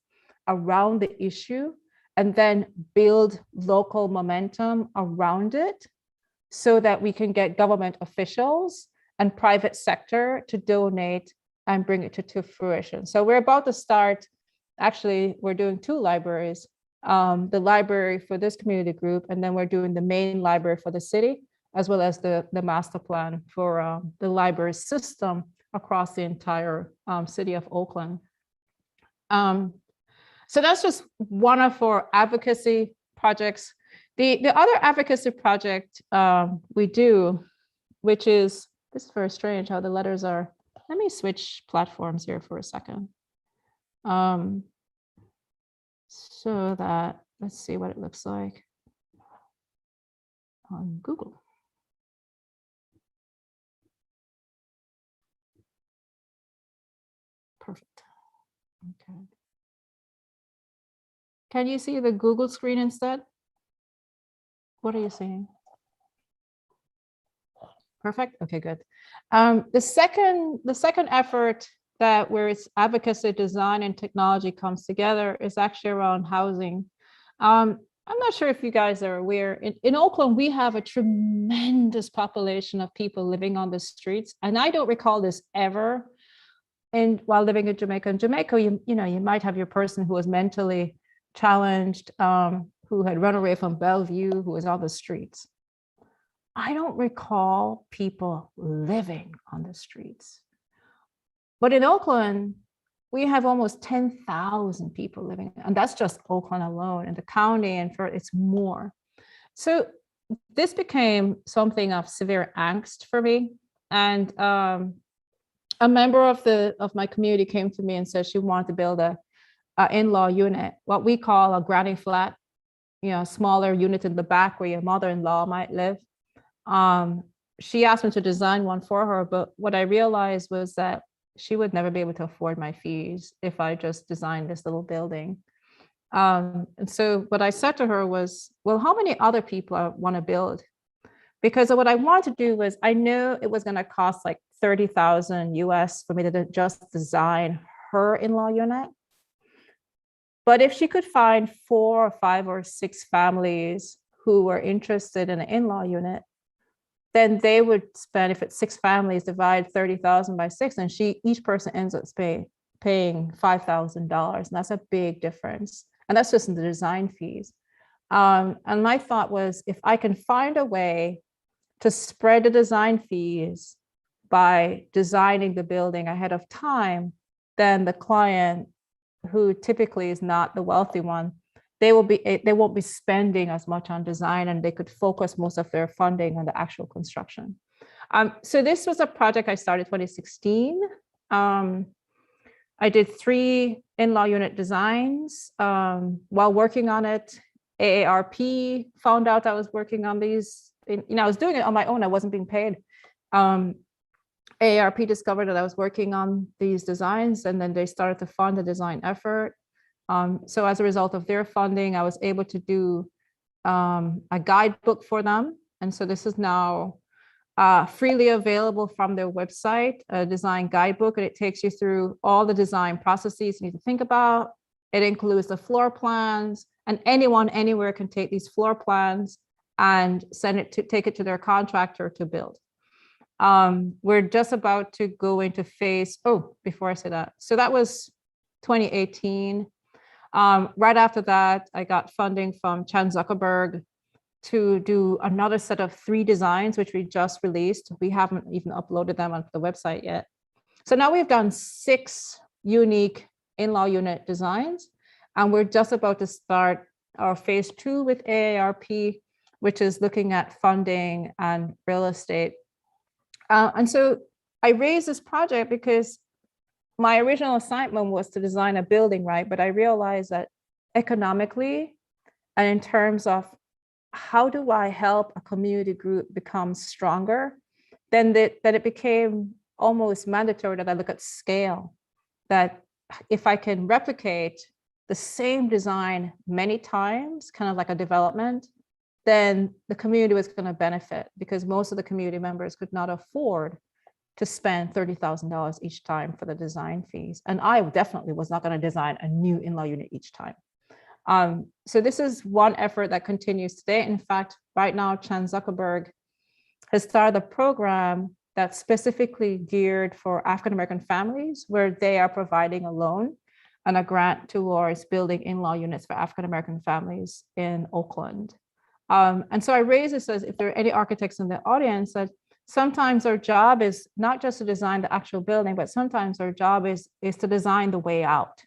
around the issue, and then build local momentum around it so that we can get government officials and private sector to donate and bring it to fruition. So we're about to start, actually, we're doing 2 libraries, the library for this community group, and then we're doing the main library for the city, as well as the master plan for the library system across the entire city of Oakland. So that's just one of our advocacy projects. The other advocacy project we do, which is, this is very strange how the letters are. Let me switch platforms here for a second. So that, let's see what it looks like on Google. Perfect. Okay. Can you see the Google screen instead? What are you seeing? Perfect. Okay, good. The second effort that where it's advocacy, design, and technology comes together is actually around housing. I'm not sure if you guys are aware, in Oakland, we have a tremendous population of people living on the streets. And I don't recall this ever. And while living in Jamaica, you might have your person who was mentally challenged, who had run away from Bellevue, who was on the streets. I don't recall people living on the streets. But in Oakland, we have almost 10,000 people living, and that's just Oakland alone, and the county, and it's more. So this became something of severe angst for me. And a member of my community came to me and said she wanted to build a in-law unit, what we call a granny flat, smaller unit in the back where your mother-in-law might live. She asked me to design one for her, but what I realized was that she would never be able to afford my fees if I just designed this little building. And so what I said to her was, well, how many other people want to build? Because what I wanted to do was, I knew it was going to cost like $30,000 US for me to just design her in-law unit. But if she could find 4 or 5 or 6 families who were interested in an in-law unit, then they would spend, if it's 6 families, divide 30,000 by 6, and each person ends up paying $5,000. And that's a big difference. And that's just in the design fees. And my thought was, if I can find a way to spread the design fees by designing the building ahead of time, then the client, who typically is not the wealthy one, they won't be spending as much on design, and they could focus most of their funding on the actual construction. So this was a project I started 2016. I did 3 in-law unit designs. While working on it, AARP found out I was working on these. I was doing it on my own. I wasn't being paid. AARP discovered that I was working on these designs, and then they started to fund the design effort. So as a result of their funding, I was able to do a guidebook for them. And so this is now freely available from their website, a design guidebook, and it takes you through all the design processes you need to think about. It includes the floor plans, and anyone anywhere can take these floor plans and take it to their contractor to build. We're just about to go into phase, before I say that. So that was 2018. Right after that, I got funding from Chan Zuckerberg to do another set of 3 designs, which we just released. We haven't even uploaded them onto the website yet. So now we've done 6 unique in-law unit designs, and we're just about to start our phase 2 with AARP, which is looking at funding and real estate. And so I raised this project because my original assignment was to design a building, right? But I realized that economically, and in terms of how do I help a community group become stronger, then it became almost mandatory that I look at scale, that if I can replicate the same design many times, kind of like a development, then the community was going to benefit, because most of the community members could not afford to spend $30,000 each time for the design fees. And I definitely was not going to design a new in-law unit each time. So this is one effort that continues today. In fact, right now, Chan Zuckerberg has started a program that's specifically geared for African-American families, where they are providing a loan and a grant towards building in-law units for African-American families in Oakland. And so I raise this as if there are any architects in the audience, that sometimes our job is not just to design the actual building, but sometimes our job is to design the way out,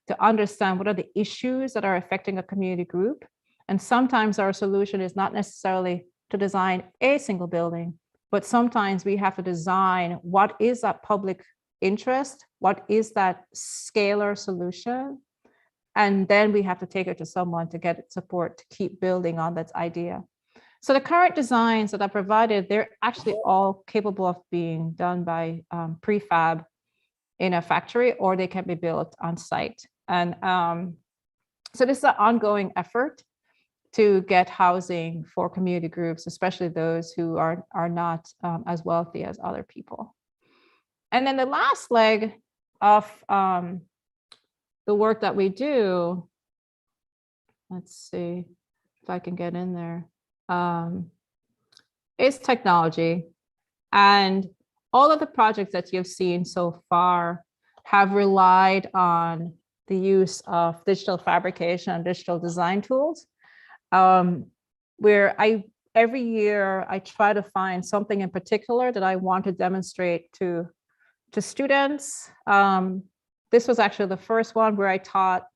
to understand what are the issues that are affecting a community group. And sometimes our solution is not necessarily to design a single building, but sometimes we have to design what is that public interest, what is that scalar solution, and then we have to take it to someone to get support to keep building on that idea. So the current designs that I provided, they're actually all capable of being done by prefab in a factory, or they can be built on site. And so this is an ongoing effort to get housing for community groups, especially those who are not as wealthy as other people. And then the last leg of the work that we do, let's see if I can get in there, is technology. And all of the projects that you've seen so far have relied on the use of digital fabrication and digital design tools, where every year I try to find something in particular that I want to demonstrate to students. This was actually the first one where I taught,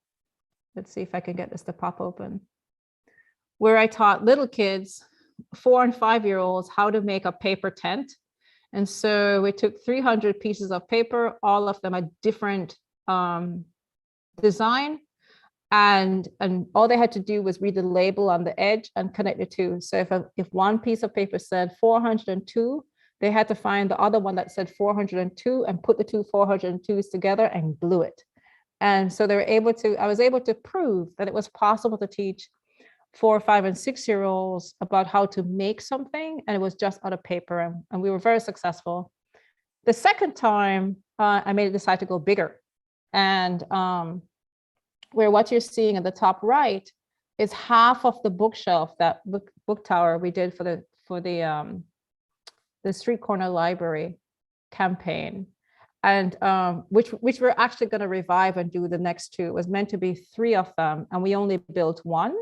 let's see if I can get this to pop open, where I taught little kids, 4- and 5-year-olds, how to make a paper tent. And so we took 300 pieces of paper, all of them a different design. And all they had to do was read the label on the edge and connect the two. So if one piece of paper said 402, they had to find the other one that said 402 and put the two 402s together and glue it. And so I was able to prove that it was possible to teach 4-, 5-, and 6-year-olds about how to make something, and it was just out of paper, and we were very successful. The second time, I made it decide to go bigger, and where what you're seeing at the top right is half of the bookshelf, that book tower we did for the street corner library campaign, and which we're actually going to revive and do the next 2. It was meant to be 3 of them, and we only built 1.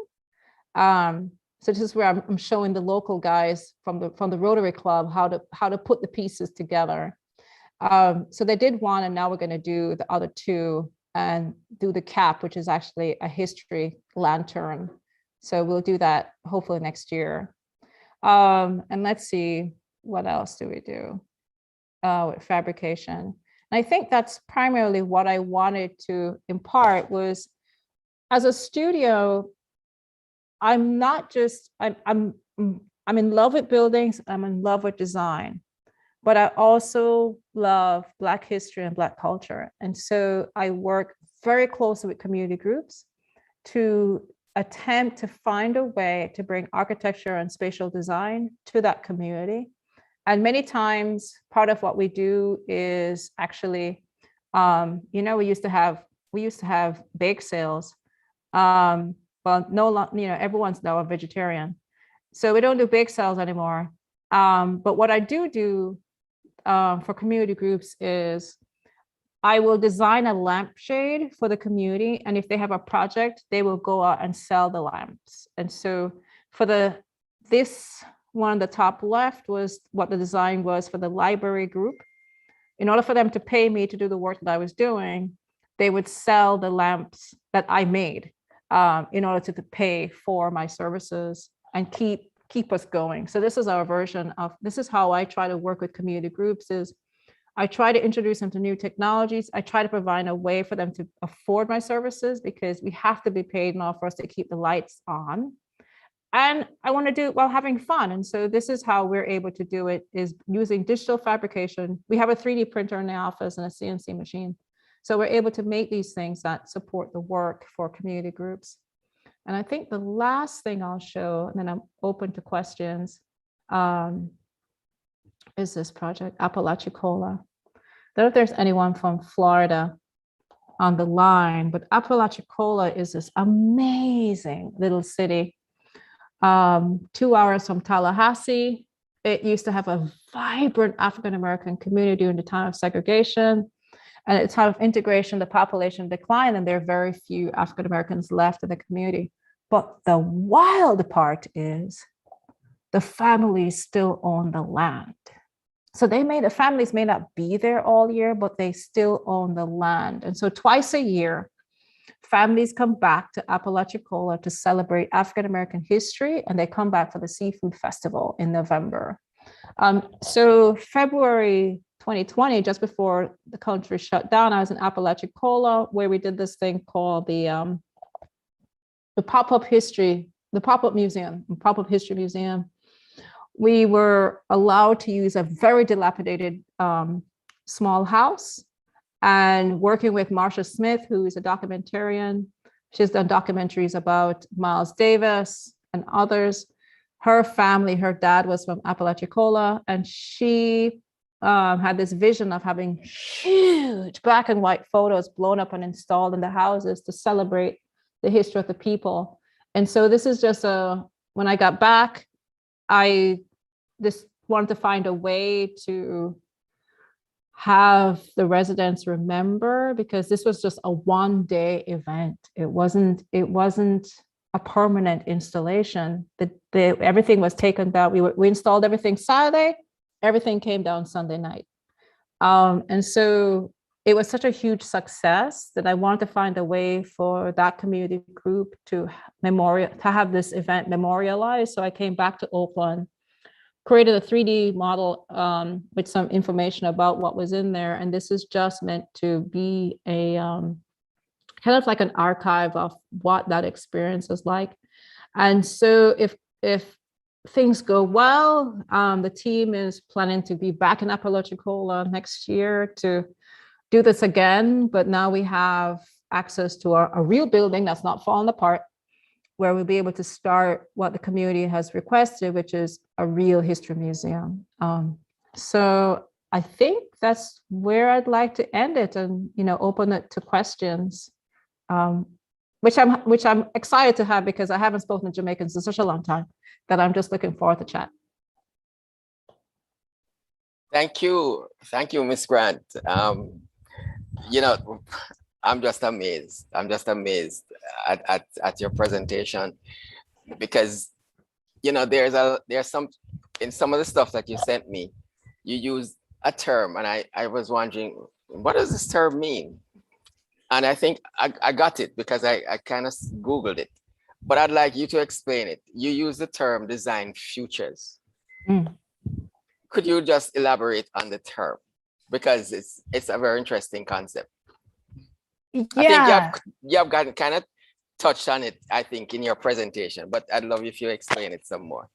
So this is where I'm showing the local guys from the Rotary Club how to put the pieces together. So they did 1, and now we're going to do the other 2 and do the cap, which is actually a history lantern. So we'll do that hopefully next year. And let's see, what else do we do with fabrication? And I think that's primarily what I wanted to impart was, as a studio, I'm not just, I'm in love with buildings, I'm in love with design, but I also love Black history and Black culture. And so I work very closely with community groups to attempt to find a way to bring architecture and spatial design to that community. And many times part of what we do is actually, we used to have bake sales. Well, everyone's now a vegetarian. So we don't do bake sales anymore. But what I do for community groups is I will design a lampshade for the community. And if they have a project, they will go out and sell the lamps. And so for this one, the top left was what the design was for the library group. In order for them to pay me to do the work that I was doing, they would sell the lamps that I made in order to pay for my services and keep us going. So this is our version of, this is how I try to work with community groups is I try to introduce them to new technologies. I try to provide a way for them to afford my services because we have to be paid in order for us to keep the lights on. And I want to do it while having fun. And so this is how we're able to do it is using digital fabrication. We have a 3D printer in the office and a CNC machine. So we're able to make these things that support the work for community groups. And I think the last thing I'll show, and then I'm open to questions, is this project, Apalachicola. I don't know if there's anyone from Florida on the line, but Apalachicola is this amazing little city, 2 hours from Tallahassee. It used to have a vibrant African-American community during the time of segregation. And at the time of integration, the population declined and there are very few African-Americans left in the community. But the wild part is the families still own the land. So the families may not be there all year, but they still own the land. And so twice a year, families come back to Apalachicola to celebrate African-American history, and they come back for the Seafood Festival in November. So February 2020, just before the country shut down, I was in Apalachicola, where we did this thing called the pop-up history, the pop-up museum, pop-up history museum. We were allowed to use a very dilapidated small house, and working with Marcia Smith, who is a documentarian. She's done documentaries about Miles Davis and others. Her family, her dad was from Apalachicola, and she had this vision of having huge black and white photos blown up and installed in the houses to celebrate the history of the people. And so this is just when I got back, I just wanted to find a way to have the residents remember, because this was just a one-day event. It wasn't a permanent installation. Everything was taken down. We installed everything Saturday, everything came down Sunday night. And so it was such a huge success that I wanted to find a way for that community group to have this event memorialized. So I came back to Oakland, created a 3D model with some information about what was in there. And this is just meant to be a kind of like an archive of what that experience is like. And so if things go well, the team is planning to be back in Apalachicola next year to do this again. But now we have access to a real building that's not falling apart, where we'll be able to start what the community has requested, which is a real history museum. So I think that's where I'd like to end it, and open it to questions, which I'm excited to have, because I haven't spoken to Jamaicans in such a long time that I'm just looking forward to chat. Thank you, Ms. Grant. I'm just amazed. I'm just amazed at your presentation, because there's some in some of the stuff that you sent me, you used a term, and I was wondering, what does this term mean? And I think I got it because I kind of Googled it, but I'd like you to explain it. You use the term design futures. Could you just elaborate on the term? Because it's a very interesting concept. Yeah. I think you have gotten kind of touched on it, I think, in your presentation, but I'd love if you explain it some more.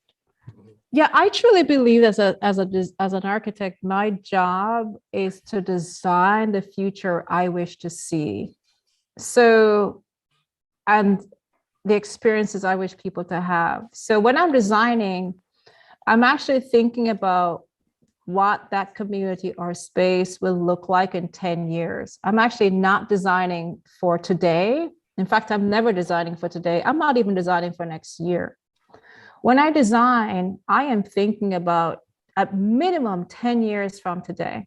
Yeah, I truly believe as an architect, my job is to design the future I wish to see. So, and the experiences I wish people to have. So when I'm designing, I'm actually thinking about what that community or space will look like in 10 years. I'm actually not designing for today. In fact, I'm never designing for today. I'm not even designing for next year. When I design, I am thinking about at minimum 10 years from today.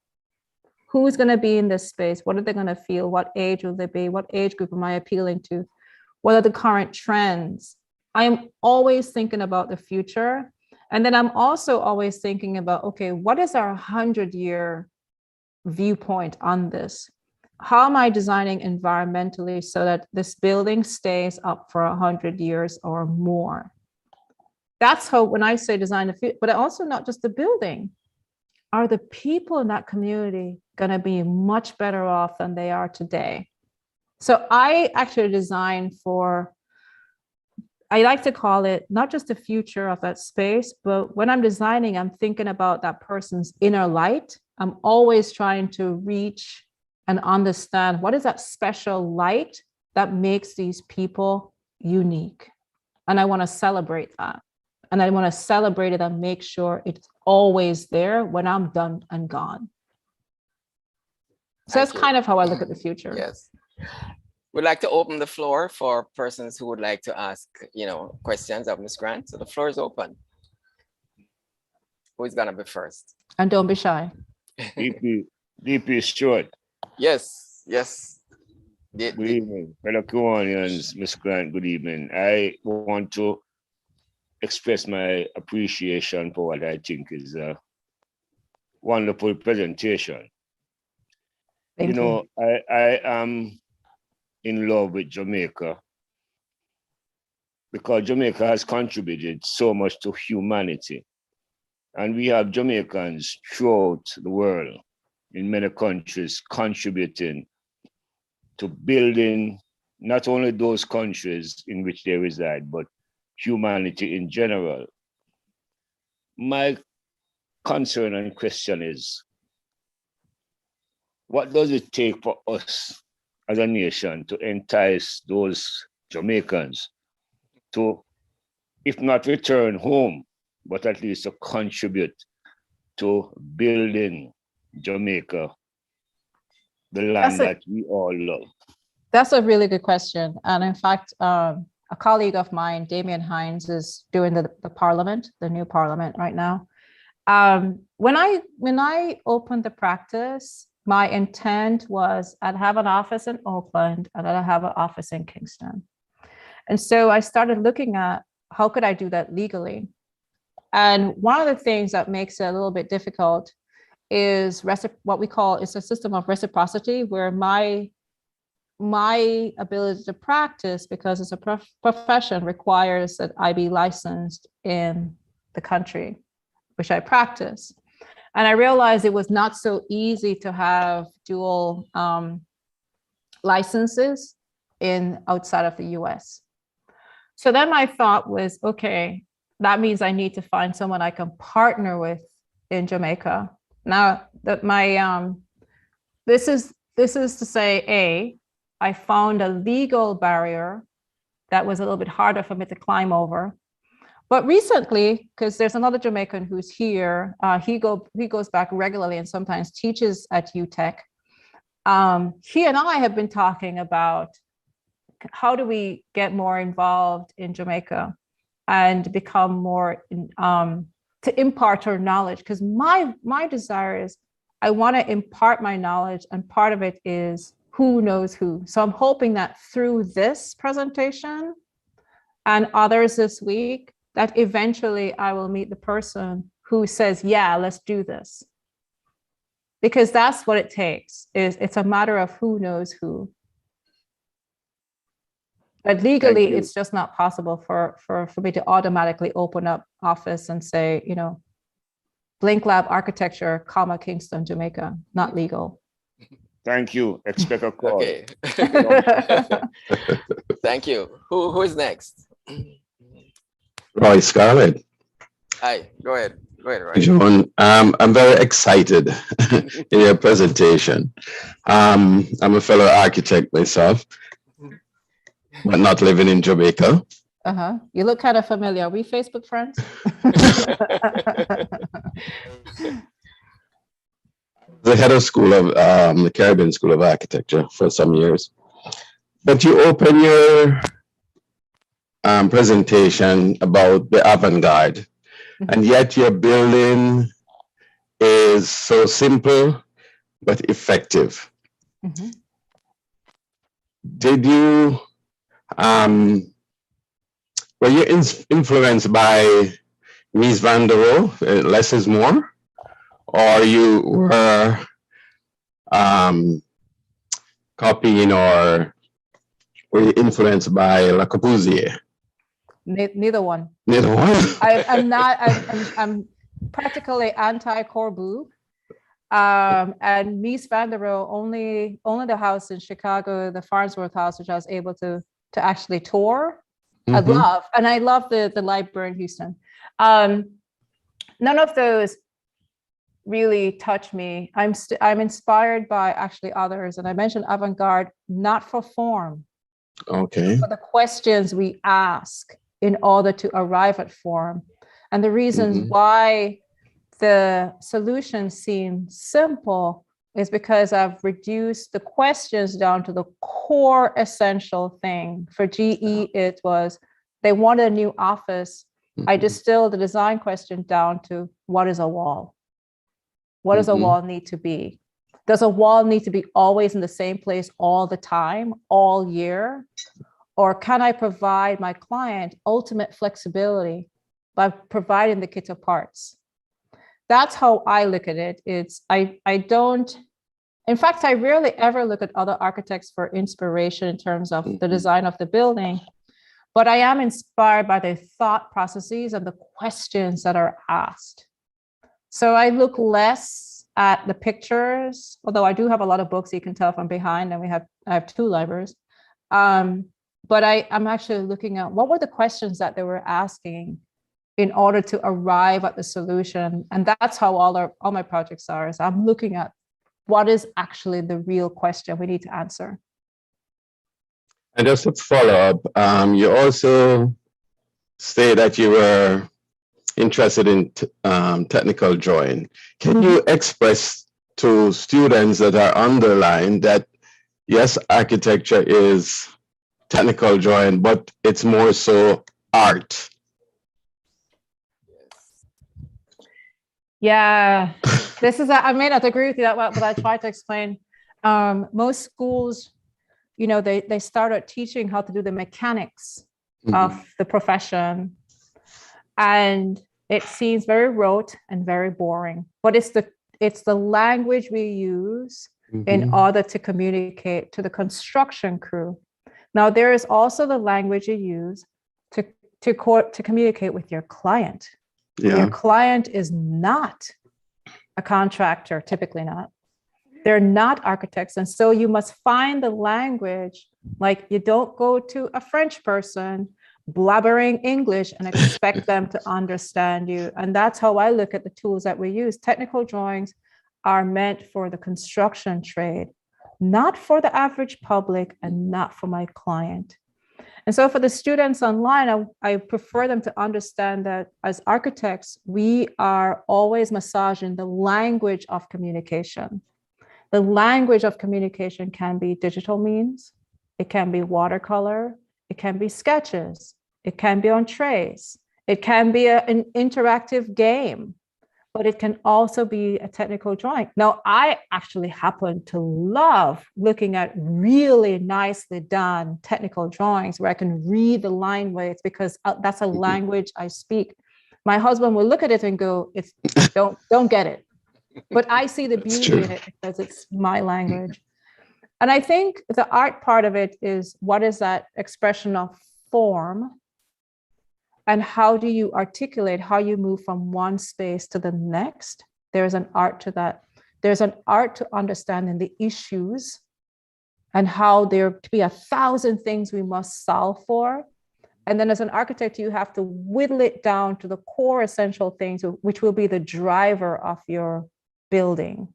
Who's going to be in this space? What are they going to feel? What age will they be? What age group am I appealing to? What are the current trends? I am always thinking about the future. And then I'm also always thinking about, okay, what is our 100-year viewpoint on this? How am I designing environmentally so that this building stays up for 100 years or more? That's how, when I say design the future, but also not just the building. Are the people in that community going to be much better off than they are today? So I actually design for, I like to call it not just the future of that space, but when I'm designing, I'm thinking about that person's inner light. I'm always trying to reach and understand what is that special light that makes these people unique. And I want to celebrate that. And I want to celebrate it and make sure it's always there when I'm done and gone. So that's kind of how I look at the future. Yes. We'd like to open the floor for persons who would like to ask, questions of Ms. Grant. So the floor is open. Who is gonna be first? And don't be shy. DP Stewart. Yes. Good evening, fellow Kiwanians, Ms. Grant, good evening. I want to express my appreciation for what I think is a wonderful presentation. Thank you. I am in love with Jamaica because Jamaica has contributed so much to humanity. And we have Jamaicans throughout the world in many countries contributing to building not only those countries in which they reside, but humanity in general. My concern and question is, what does it take for us as a nation to entice those Jamaicans to, if not return home, but at least to contribute to building Jamaica, the land that we all love? That's a really good question. And in fact, a colleague of mine, Damian Hines, is doing the parliament, the new parliament right now. When I opened the practice, my intent was I'd have an office in Oakland and I'd have an office in Kingston. And so I started looking at how could I do that legally? And one of the things that makes it a little bit difficult is what we call, it's a system of reciprocity, where my ability to practice, because it's a profession, requires that I be licensed in the country which I practice. And I realized it was not so easy to have dual licenses outside of the US. So then my thought was, okay, that means I need to find someone I can partner with in Jamaica. Now that this is to say, I found a legal barrier that was a little bit harder for me to climb over. But recently, because there's another Jamaican who's here, he goes back regularly and sometimes teaches at UTech. He and I have been talking about how do we get more involved in Jamaica and become more, to impart our knowledge. Because my desire is I want to impart my knowledge, and part of it is who knows who. So I'm hoping that through this presentation and others this week, that eventually I will meet the person who says, yeah, let's do this. Because that's what it takes, it's a matter of who knows who. But legally, it's just not possible for me to automatically open up office and say, Blink Lab Architecture, Kingston, Jamaica, not legal. Thank you. Expect a call. Okay. Thank you. Who is next? Roy Scarlett. Hi, go ahead, Roy. John, I'm very excited in your presentation. I'm a fellow architect myself, but not living in Jamaica. You look kind of familiar. Are we Facebook friends? The head of school of the Caribbean School of Architecture for some years. But you open your presentation about the avant-garde, and yet your building is so simple but effective. Did you were you influenced by Mies van der Rohe, less is more, or you were copying, or were you influenced by Le Corbusier? Neither one. Neither one. I'm not. I'm practically anti-Corbu. And Mies van der Rohe, only the house in Chicago, the Farnsworth House, which I was able to actually tour. I love the library in Houston. None of those really touch me. I'm inspired by actually others, and I mentioned avant-garde not for form, okay, for the questions we ask in order to arrive at form, and the reasons why the solution seems simple is because I've reduced the questions down to the core essential thing. For GE, it was they wanted a new office. I distilled the design question down to what is a wall? What does a wall need to be? Does a wall need to be always in the same place all the time, all year? Or can I provide my client ultimate flexibility by providing the kit of parts? That's how I look at it. I don't, in fact, I rarely ever look at other architects for inspiration in terms of the design of the building, but I am inspired by their thought processes and the questions that are asked. So I look less at the pictures, although I do have a lot of books, you can tell from behind, and I have 2 libraries. But I'm actually looking at what were the questions that they were asking in order to arrive at the solution. And that's how all my projects are, is I'm looking at what is actually the real question we need to answer. And just to follow up, you also say that you were interested in technical drawing. Can you express to students that are underlined that, yes, architecture is technical drawing, but it's more so art? Yeah, I may not agree with you that well, but I try to explain. Most schools, they started teaching how to do the mechanics of the profession. And it seems very rote and very boring, but it's the language we use in order to communicate to the construction crew. Now, there is also the language you use to communicate with your client. Yeah. Your client is not a contractor, typically not. They're not architects. And so you must find the language, like you don't go to a French person blabbering English and expect them to understand you. And that's how I look at the tools that we use. Technical drawings are meant for the construction trade, not for the average public and not for my client. And so for the students online, I prefer them to understand that as architects, we are always massaging the language of communication. The language of communication can be digital means, it can be watercolor, it can be sketches, it can be on trays, it can be an interactive game, but it can also be a technical drawing. Now, I actually happen to love looking at really nicely done technical drawings where I can read the line weights, because that's a language I speak. My husband will look at it and go, don't get it. But I see the beauty in it because it's my language. And I think the art part of it is, what is that expression of form? And how do you articulate how you move from one space to the next? There's an art to that. There's an art to understanding the issues and how there to be 1,000 things we must solve for. And then as an architect, you have to whittle it down to the core essential things, which will be the driver of your building.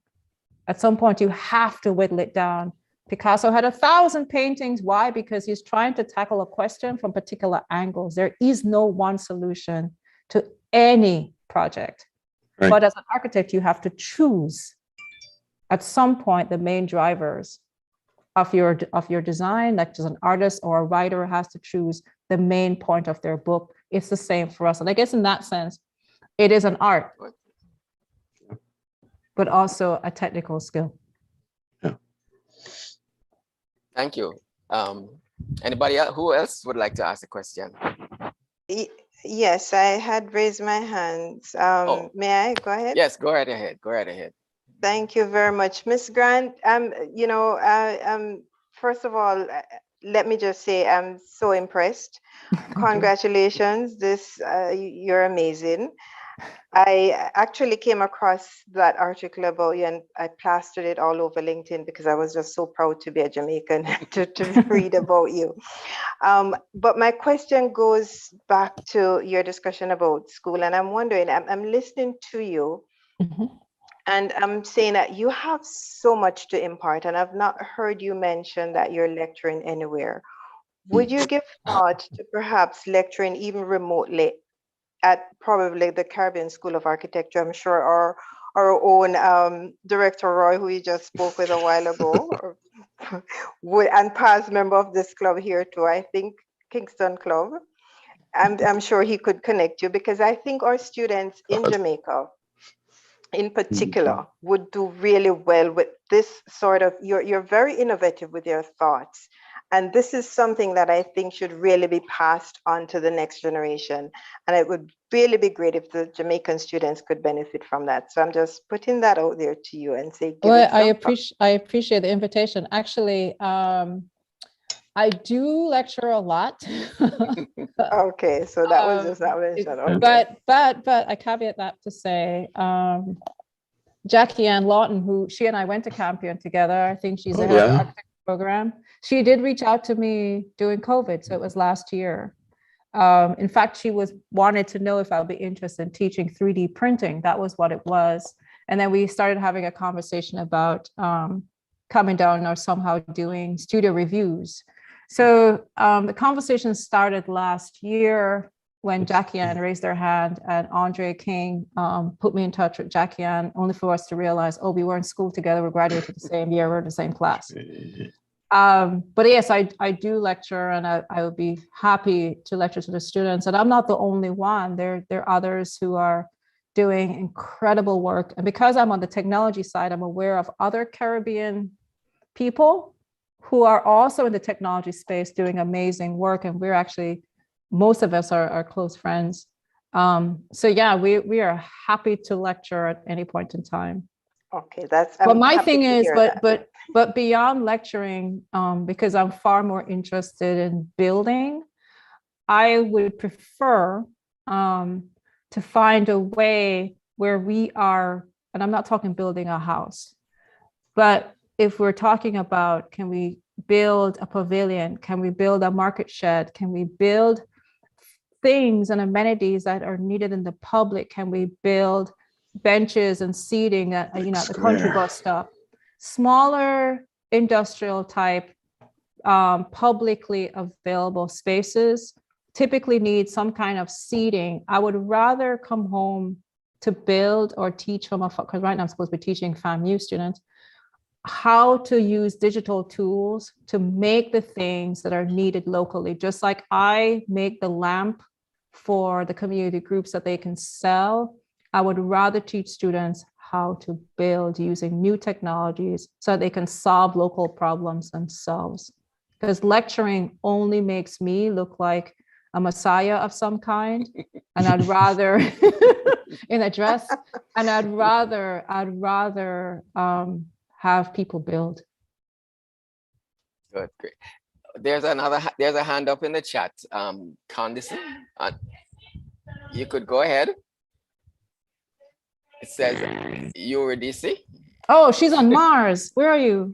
At some point, you have to whittle it down. Picasso had 1,000 paintings. Why? Because he's trying to tackle a question from particular angles. There is no one solution to any project. Right. But as an architect, you have to choose at some point the main drivers of your design. Like as an artist or a writer has to choose the main point of their book. It's the same for us. And I guess in that sense, it is an art, but also a technical skill. Thank you. Anybody else? Who else would like to ask a question? Yes, I had raised my hands. May I go ahead? Yes, go right ahead. Go right ahead. Thank you very much, Miss Grant. You know, first of all, let me just say I'm so impressed. Congratulations, you're amazing. I actually came across that article about you and I plastered it all over LinkedIn because I was just so proud to be a Jamaican to read about you. But my question goes back to your discussion about school, and I'm wondering, I'm listening to you, and I'm saying that you have so much to impart, and I've not heard you mention that you're lecturing anywhere. Would you give thought to perhaps lecturing even remotely at probably the Caribbean School of Architecture? I'm sure our own Director Roy, who you just spoke with a while ago, and past member of this club here too, I think Kingston Club. I'm sure he could connect you, because I think our students in Jamaica in particular would do really well with this sort of, you're very innovative with your thoughts. And this is something that I think should really be passed on to the next generation. And it would really be great if the Jamaican students could benefit from that. So I'm just putting that out there to you and say, well, I appreciate the invitation. Actually, I do lecture a lot. Okay, so that was just that mention. Okay. But I caveat that to say, Jackie Ann Lawton, she and I went to Campion together. I think she's the head of the architecture program. She did reach out to me during COVID, so it was last year. In fact, she wanted to know if I would be interested in teaching 3D printing. That was what it was. And then we started having a conversation about coming down or somehow doing studio reviews. So the conversation started last year when Jackie Ann raised her hand, and Andre King put me in touch with Jackie Ann, only for us to realize, oh, we were in school together, we graduated the same year, we're in the same class. But yes, I do lecture, and I would be happy to lecture to the students. And I'm not the only one. There are others who are doing incredible work. And because I'm on the technology side, I'm aware of other Caribbean people who are also in the technology space doing amazing work. And we're actually, most of us are close friends. So yeah, we are happy to lecture at any point in time. Okay, that's. But my thing is, but beyond lecturing, because I'm far more interested in building, I would prefer to find a way where we are, and I'm not talking building a house, but if we're talking about, can we build a pavilion? Can we build a market shed? Can we build things and amenities that are needed in the public? Can we build benches and seating at, at the country bus stop? Smaller industrial type, publicly available spaces typically need some kind of seating. I would rather come home to build or teach from afar, because right now I'm supposed to be teaching FAMU students how to use digital tools to make the things that are needed locally. Just like I make the lamp for the community groups that they can sell, I would rather teach students how to build using new technologies so they can solve local problems themselves. Because lecturing only makes me look like a messiah of some kind, and I'd rather in a dress, and I'd rather have people build. Good, great. There's a hand up in the chat. Candice, you could go ahead. It says Eurydice. Oh, she's on Mars. Where are you?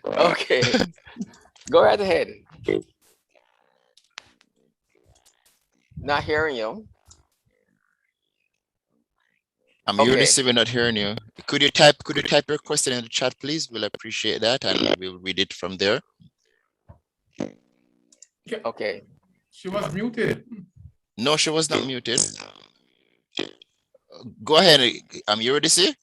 Okay, go right ahead. Not hearing you. Eurydice, we're not hearing you. Could you type your question in the chat, please? We'll appreciate that, and we'll read it from there. Okay. She was muted. No, she was not muted. Go ahead. Eurydice.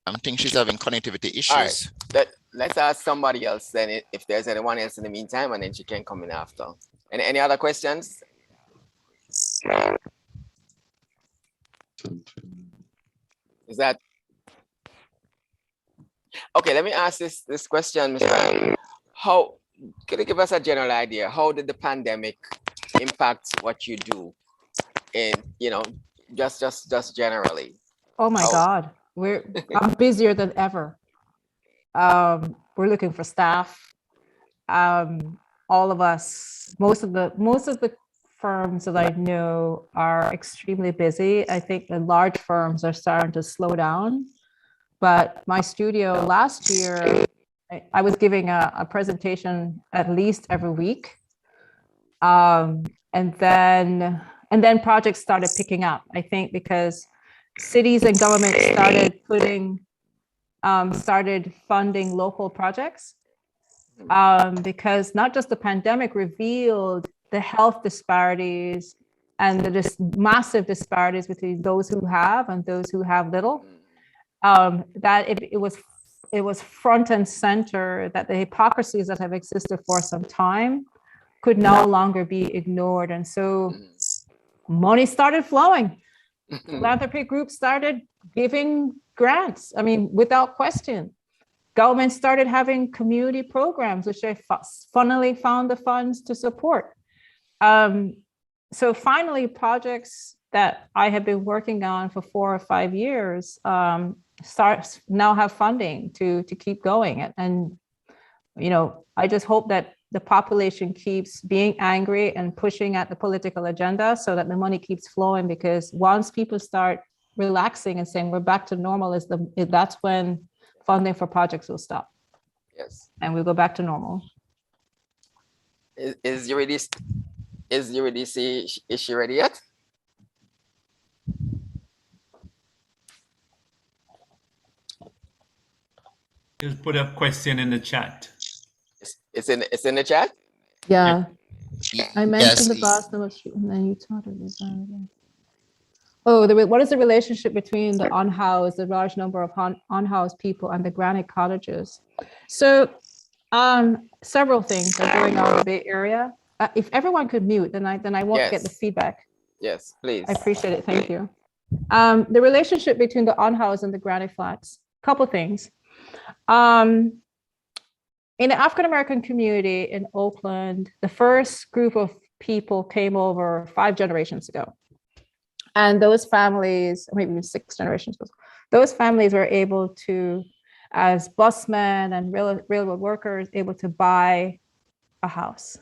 I think she's having connectivity issues. All right. let's ask somebody else then if there's anyone else in the meantime, and then she can come in after. And any other questions? Is that okay? Let me ask this question, Mr. How can you give us a general idea? How did the pandemic impact what you do? And just generally. Oh my God, I'm busier than ever. We're looking for staff. All of us, most of the firms that I know are extremely busy. I think the large firms are starting to slow down. But my studio last year, I was giving a presentation at least every week. And then projects started picking up, I think, because cities and governments started funding local projects. Because not just the pandemic revealed the health disparities and the massive disparities between those who have and those who have little, that it was front and center that the hypocrisies that have existed for some time could no longer be ignored. And so money started flowing. Philanthropy groups started giving grants, I mean, without question. Government started having community programs, which they funnily found the funds to support. So finally, projects that I have been working on for 4 or 5 years now have funding to keep going. And I just hope that the population keeps being angry and pushing at the political agenda so that the money keeps flowing, because once people start relaxing and saying we're back to normal, that's when funding for projects will stop. Yes. And we'll go back to normal. Is Eurydice is she ready yet? Just put a question in the chat. It's in the chat? Yeah. I mentioned the Boston, and then you taught it. Oh, what is the relationship between the unhoused, the large number of unhoused people, and the granite cottages? So several things are going on in the Bay Area. If everyone could mute, then I won't get the feedback. Yes, please. I appreciate it. Thank you. The relationship between the unhoused and the granite flats. Couple things. In the African-American community in Oakland, the first group of people came over 5 generations ago. And those families, maybe 6 generations ago, those families were able to, as busmen and railroad workers, able to buy a house.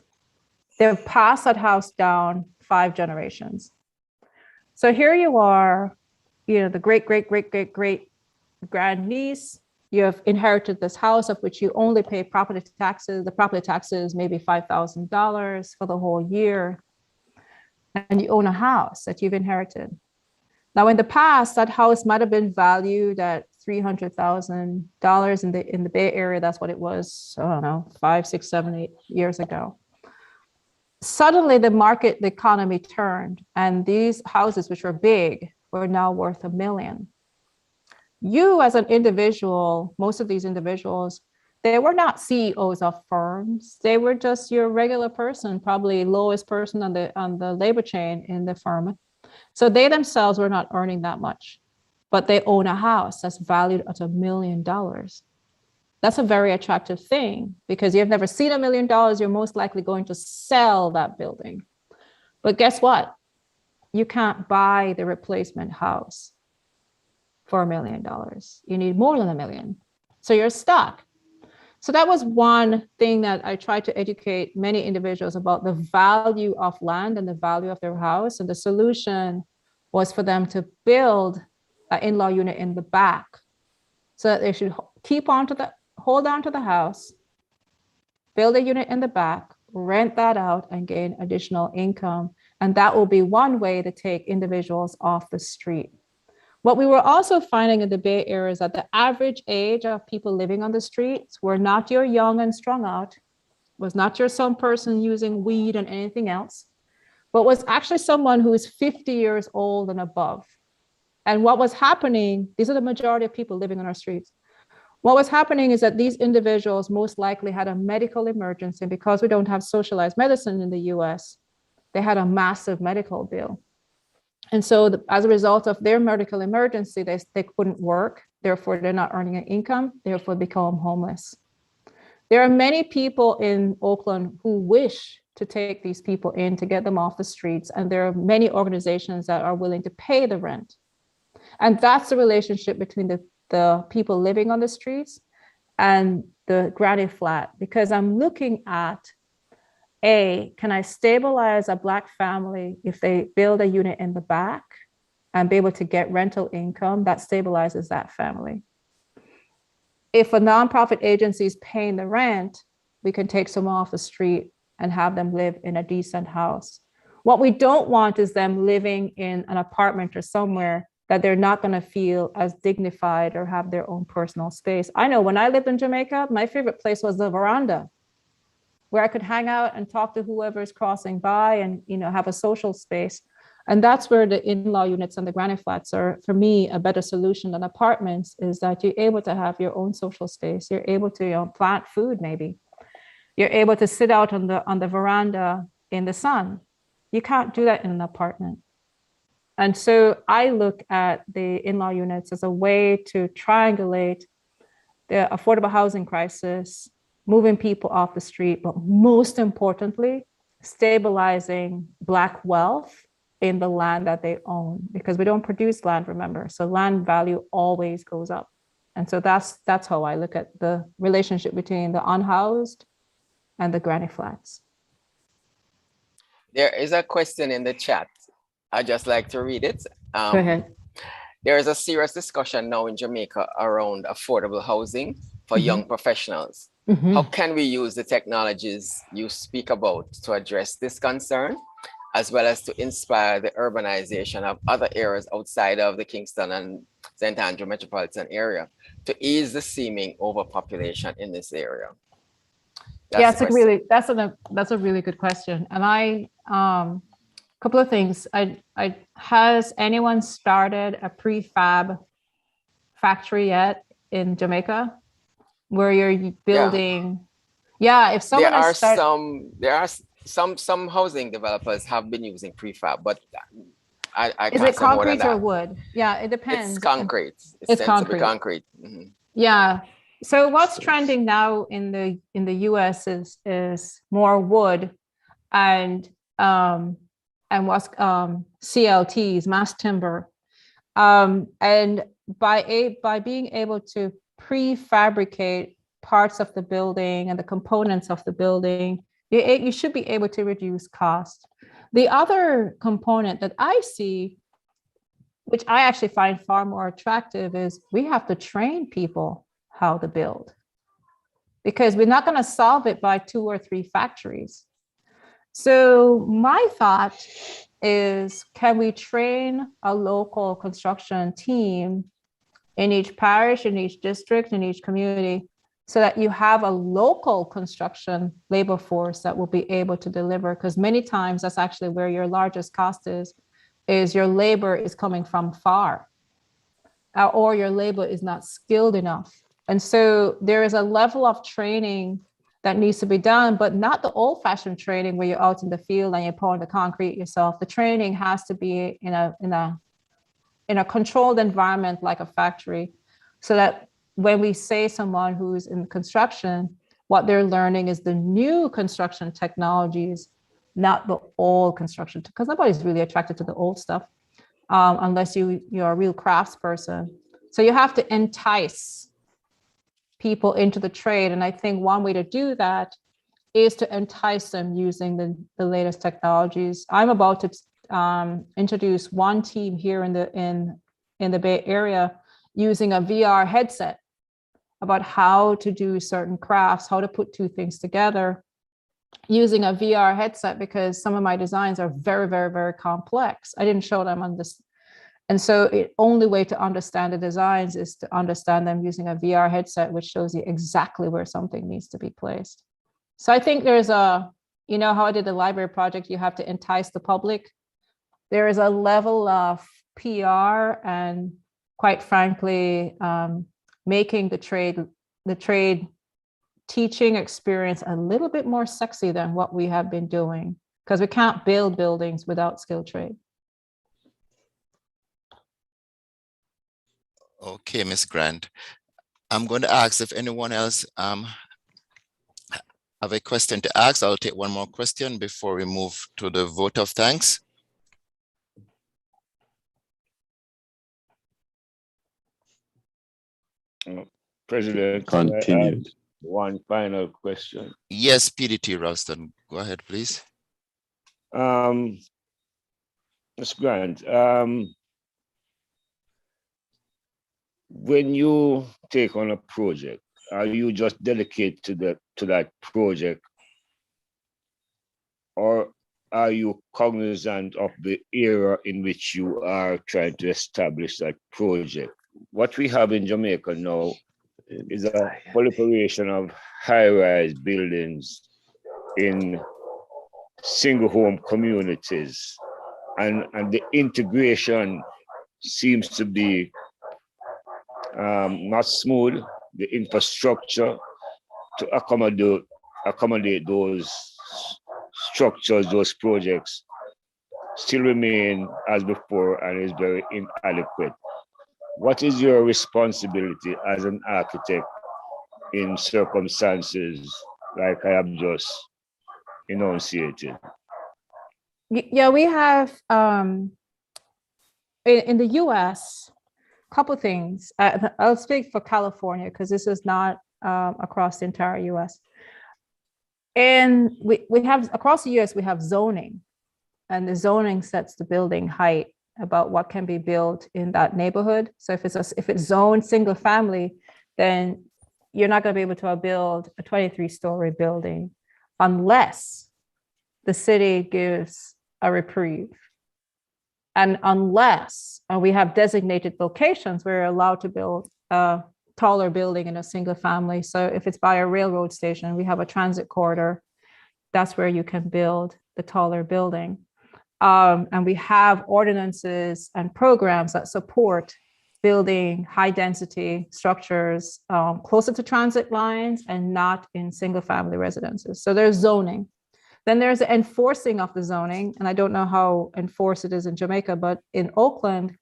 They've passed that house down 5 generations. So here you are, the great grandniece, you have inherited this house of which you only pay property taxes. The property taxes maybe $5,000 for the whole year. And you own a house that you've inherited. Now, in the past, that house might have been valued at $300,000 in the Bay Area. That's what it was, I don't know, 5, 6, 7, 8 years ago. Suddenly, the economy turned, and these houses, which were big, were now worth $1 million. You, as an individual, most of these individuals, they were not CEOs of firms. They were just your regular person, probably lowest person on the labor chain in the firm. So they themselves were not earning that much, but they own a house that's valued at $1 million. That's a very attractive thing, because you've never seen $1 million, you're most likely going to sell that building. But guess what? You can't buy the replacement house for $1 million. You need more than $1 million. So you're stuck. So that was one thing that I tried to educate many individuals about, the value of land and the value of their house. And the solution was for them to build an in-law unit in the back, so that they should hold on to the house, build a unit in the back, rent that out, and gain additional income. And that will be one way to take individuals off the street. What we were also finding in the Bay Area is that the average age of people living on the streets were not your young and strung out, was not your some person using weed and anything else, but was actually someone who is 50 years old and above. And what was happening, these are the majority of people living on our streets. What was happening is that these individuals most likely had a medical emergency. Because we don't have socialized medicine in the US, they had a massive medical bill. And so as a result of their medical emergency, they couldn't work. Therefore, they're not earning an income, therefore become homeless. There are many people in Oakland who wish to take these people in to get them off the streets. And there are many organizations that are willing to pay the rent. And that's the relationship between the people living on the streets and the granny flat, because I'm looking at, can I stabilize a Black family if they build a unit in the back and be able to get rental income that stabilizes that family? If a nonprofit agency is paying the rent, we can take someone off the street and have them live in a decent house. What we don't want is them living in an apartment or somewhere that they're not going to feel as dignified or have their own personal space. I know when I lived in Jamaica, my favorite place was the veranda, where I could hang out and talk to whoever is crossing by and, you know, have a social space. And that's where the in-law units and the granny flats are, for me, a better solution than apartments, is that you're able to have your own social space. You're able to, you know, plant food, maybe. You're able to sit out on the veranda in the sun. You can't do that in an apartment. And so I look at the in-law units as a way to triangulate the affordable housing crisis, moving people off the street, but most importantly, stabilizing Black wealth in the land that they own, because we don't produce land, remember, so land value always goes up. And so that's how I look at the relationship between the unhoused and the granny flats. There is a question in the chat. I'd just like to read it. Go ahead. There is a serious discussion now in Jamaica around affordable housing for young professionals. How can we use the technologies you speak about to address this concern, as well as to inspire the urbanization of other areas outside of the Kingston and St. Andrew metropolitan area to ease the seeming overpopulation in this area? That's a really good question. And couple of things. Has anyone started a prefab factory yet in Jamaica, where you're building? Yeah, if someone there are some housing developers have been using prefab, but I is it concrete or wood? Yeah, it depends. It's concrete. It's concrete. Concrete. Yeah. So what's trending now in the US is more wood and what's CLTs, mass timber. And by being able to prefabricate parts of the building and the components of the building, you should be able to reduce cost. The other component that I see, which I actually find far more attractive, is we have to train people how to build, because we're not going to solve it by 2 or 3 factories. So my thought is, can we train a local construction team in each parish, in each district, in each community, so that you have a local construction labor force that will be able to deliver? Because many times that's actually where your largest cost is your labor is coming from far, or your labor is not skilled enough. And so there is a level of training that needs to be done, but not the old-fashioned training where you're out in the field and you're pouring the concrete yourself. The training has to be in a controlled environment like a factory, so that when we say someone who's in construction, what they're learning is the new construction technologies, not the old construction, because nobody's really attracted to the old stuff unless you're a real craftsperson. So you have to entice people into the trade. And I think one way to do that is to entice them using the latest technologies. I'm about to introduce one team here in the Bay Area using a VR headset about how to do certain crafts, how to put 2 things together using a VR headset, because some of my designs are very, very, very complex. I didn't show them on this. And so the only way to understand the designs is to understand them using a VR headset, which shows you exactly where something needs to be placed. So I think there's you know how I did the library project, you have to entice the public. There is a level of PR and, quite frankly, making the trade teaching experience a little bit more sexy than what we have been doing, because we can't build buildings without skilled trade. Okay, Ms. Grant. I'm going to ask if anyone else have a question to ask. I'll take one more question before we move to the vote of thanks. President, continue. One final question. Yes, PDT Ralston, go ahead, please. Ms. Grant, when you take on a project, are you just dedicated to that project, or are you cognizant of the era in which you are trying to establish that project? What we have in Jamaica now is a proliferation of high-rise buildings in single home communities, and the integration seems to be not smooth. The infrastructure to accommodate those structures, those projects, still remain as before and is very inadequate. What is your responsibility as an architect in circumstances like I have just enunciated? Yeah, we have in the US, a couple things. I'll speak for California because this is not across the entire US. And we have across the US, we have zoning, and the zoning sets the building height about what can be built in that neighborhood. So if it's zoned single family, then you're not going to be able to build a 23-story building unless the city gives a reprieve. And unless we have designated locations, we're allowed to build a taller building in a single family. So if it's by a railroad station, we have a transit corridor, that's where you can build the taller building. And we have ordinances and programs that support building high density structures closer to transit lines and not in single family residences. So there's zoning. Then there's the enforcing of the zoning. And I don't know how enforced it is in Jamaica, but in Oakland,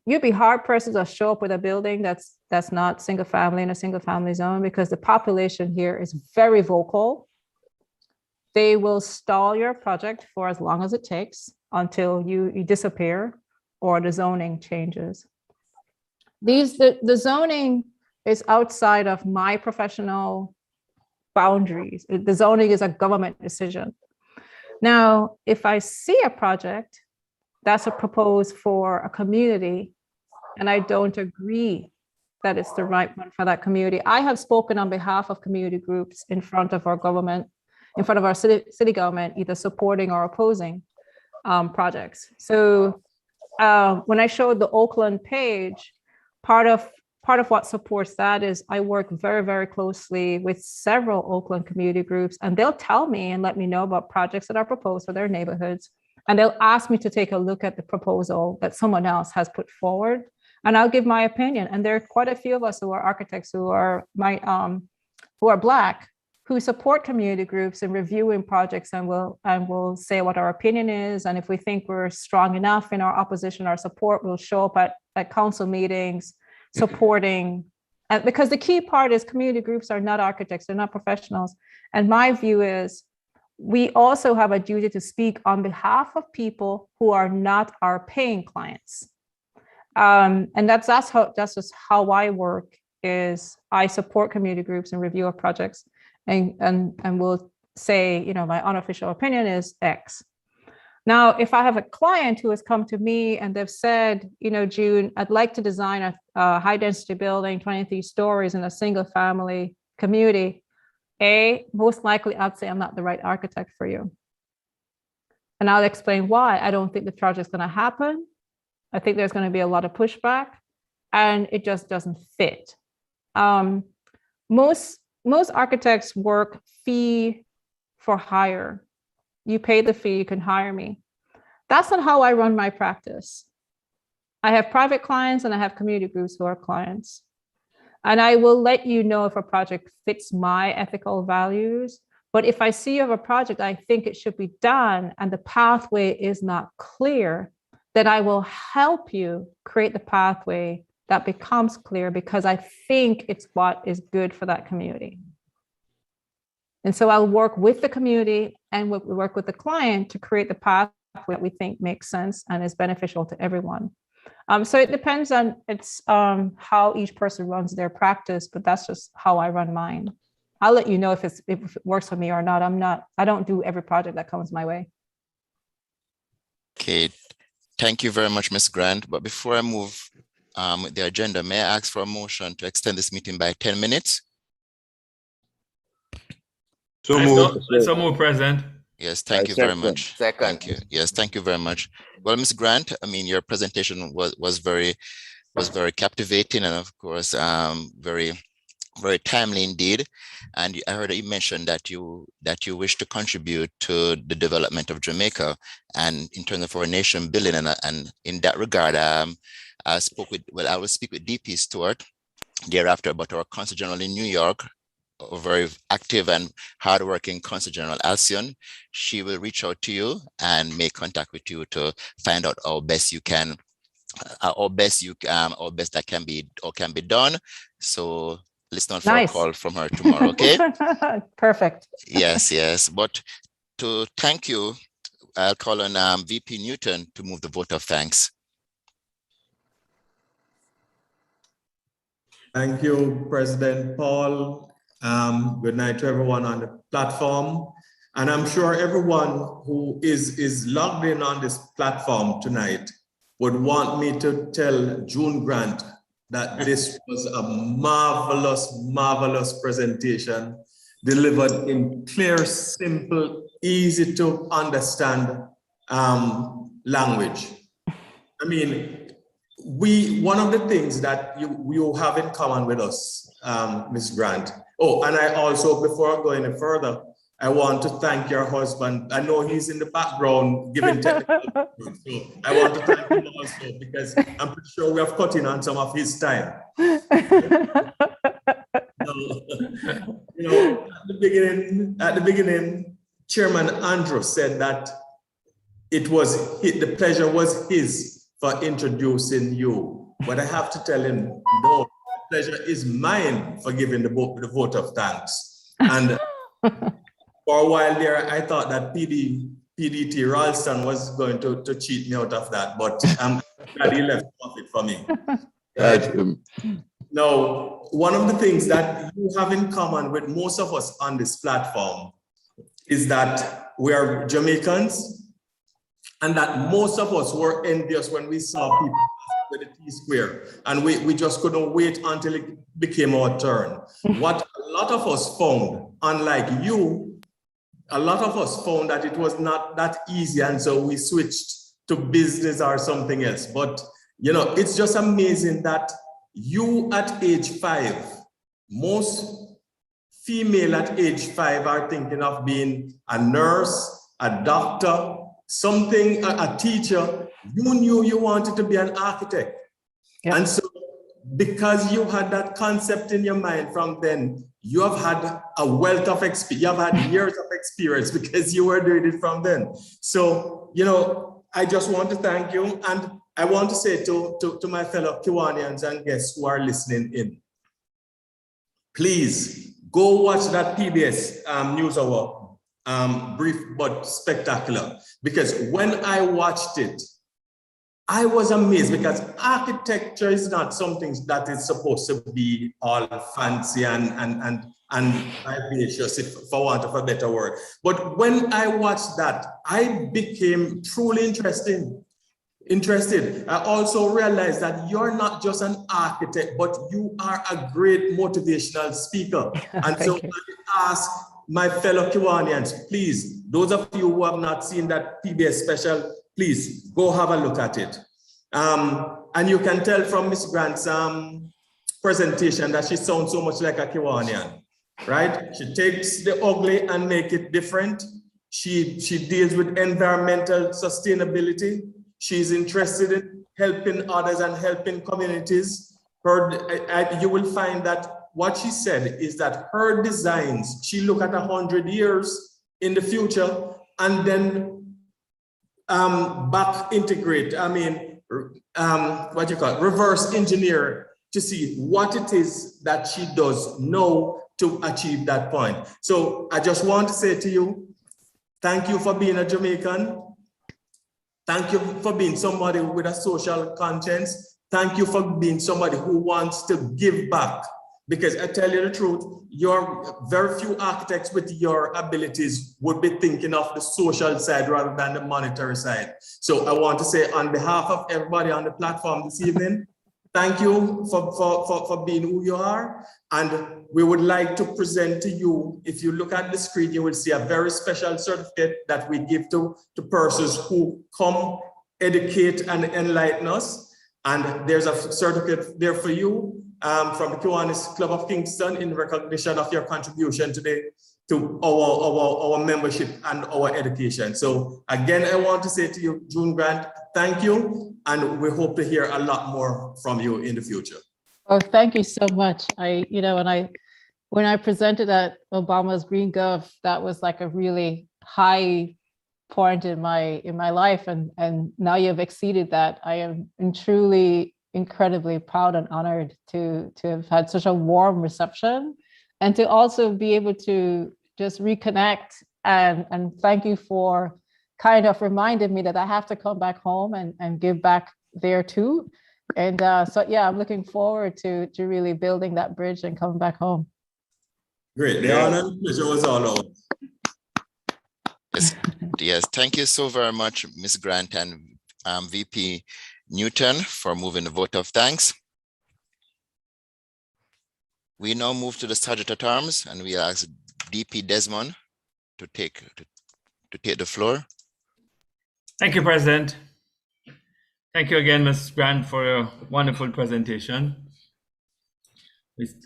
you'd be hard pressed to show up with a building that's not single family in a single family zone, because the population here is very vocal. They will stall your project for as long as it takes until you disappear or the zoning changes. The zoning is outside of my professional boundaries. The zoning is a government decision. Now, if I see a project that's proposed for a community and I don't agree that it's the right one for that community, I have spoken on behalf of community groups in front of our government, in front of our city government, either supporting or opposing projects. So when I showed the Oakland page, part of what supports that is I work very, very closely with several Oakland community groups, and they'll tell me and let me know about projects that are proposed for their neighborhoods. And they'll ask me to take a look at the proposal that someone else has put forward, and I'll give my opinion. And there are quite a few of us who are architects who are Black, who support community groups in reviewing projects, and will say what our opinion is. And if we think we're strong enough in our opposition or support, we'll show up at council meetings supporting. And because the key part is community groups are not architects, they're not professionals. And my view is we also have a duty to speak on behalf of people who are not our paying clients. And that's just how I work, is I support community groups and review of projects, and will say, my unofficial opinion is X. Now, if I have a client who has come to me and they've said, June, I'd like to design a high density building, 23 stories in a single family community, most likely I'd say I'm not the right architect for you. And I'll explain why. I don't think the project's going to happen. I think there's going to be a lot of pushback, and it just doesn't fit. Most architects work fee for hire. You pay the fee, you can hire me. That's not how I run my practice. I have private clients and I have community groups who are clients. And I will let you know if a project fits my ethical values. But if I see you have a project, I think it should be done and the pathway is not clear, then I will help you create the pathway that becomes clear because I think it's what is good for that community. And so I'll work with the community and we'll work with the client to create the pathway that we think makes sense and is beneficial to everyone. So it depends on how each person runs their practice, but that's just how I run mine. I'll let you know if it works for me or not. I don't do every project that comes my way. Okay, thank you very much, Ms. Grant. But before I move with the agenda, may I ask for a motion to extend this meeting by 10 minutes? So move, President. Yes, thank you very much. Thank you. Yes, thank you very much. Well, Ms. Grant, I mean, your presentation was very captivating and of course, very timely indeed. And I heard that you mentioned that you wish to contribute to the development of Jamaica and in terms of our nation building. And in that regard, I will speak with DP Stewart thereafter about our Consul General in New York, a very active and hardworking Consul General Alcyon. She will reach out to you and make contact with you to find out how best you can, how best that can be done. So listen for a call from her tomorrow, okay? Perfect. Yes. But to thank you, I'll call on VP Newton to move the vote of thanks. Thank you, President Paul. Good night to everyone on the platform. And I'm sure everyone who is logged in on this platform tonight would want me to tell June Grant that this was a marvelous presentation delivered in clear, simple, easy to understand language. I mean, one of the things that you have in common with us, Ms. Grant. Oh, and I also, before I go any further, I want to thank your husband. I know he's in the background giving technical support, so I want to thank him also because I'm pretty sure we have cut in on some of his time. At the beginning, Chairman Andrew said that the pleasure was his for introducing you. But I have to tell him, no, the pleasure is mine for giving the vote of thanks. And for a while there, I thought that PDT Ralston was going to cheat me out of that, but I'm glad he left profit for me. Now, one of the things that you have in common with most of us on this platform is that we are Jamaicans, and that most of us were envious when we saw people with the T-square, and we just couldn't wait until it became our turn. What a lot of us found, unlike you, a lot of us found that it was not that easy, and so we switched to business or something else. But, it's just amazing that you at age 5, most female at age 5 are thinking of being a nurse, a doctor, something, a teacher. You knew you wanted to be an architect. Yep. And so because you had that concept in your mind from then, you have had a wealth of experience, you have had years of experience because you were doing it from then. So, I just want to thank you. And I want to say to my fellow Kiwanians and guests who are listening in, please go watch that PBS NewsHour, brief but spectacular. Because when I watched it, I was amazed because architecture is not something that is supposed to be all fancy and vivacious, for want of a better word. But when I watched that, I became truly interested. I also realized that you're not just an architect, but you are a great motivational speaker. And so I ask my fellow Kiwanians, please, those of you who have not seen that PBS special, please go have a look at it. And you can tell from Ms. Grant's presentation that she sounds so much like a Kiwanian, right? She takes the ugly and make it different. She deals with environmental sustainability. She's interested in helping others and helping communities. you will find that what she said is that her designs, she look at 100 years in the future and then back integrate, what you call it, reverse engineer to see what it is that she does know to achieve that point. So I just want to say to you, thank you for being a Jamaican. Thank you for being somebody with a social conscience. Thank you for being somebody who wants to give back. Because I tell you the truth, your very few architects with your abilities would be thinking of the social side rather than the monetary side. So I want to say on behalf of everybody on the platform this evening, thank you for being who you are. And we would like to present to you, if you look at the screen, you will see a very special certificate that we give to persons who come, educate, and enlighten us. And there's a certificate there for you from the Kiwanis Club of Kingston in recognition of your contribution today to our membership and our education. So again, I want to say to you, June Grant, thank you. And we hope to hear a lot more from you in the future. Oh, thank you so much. When I presented at Obama's Green Gov, that was like a really high point in my life, and now you've exceeded that. I am truly incredibly proud and honored to have had such a warm reception, and to also be able to just reconnect, and thank you for kind of reminded me that I have to come back home and give back there too. And so yeah, I'm looking forward to really building that bridge and coming back home. Great. The honor and pleasure was all ours. Yes, thank you so very much, Ms. Grant and VP Newton, for moving the vote of thanks. We now move to the Sergeant at Arms, and we ask DP Desmond to take the floor. Thank you, President. Thank you again, Ms. Grant, for your wonderful presentation.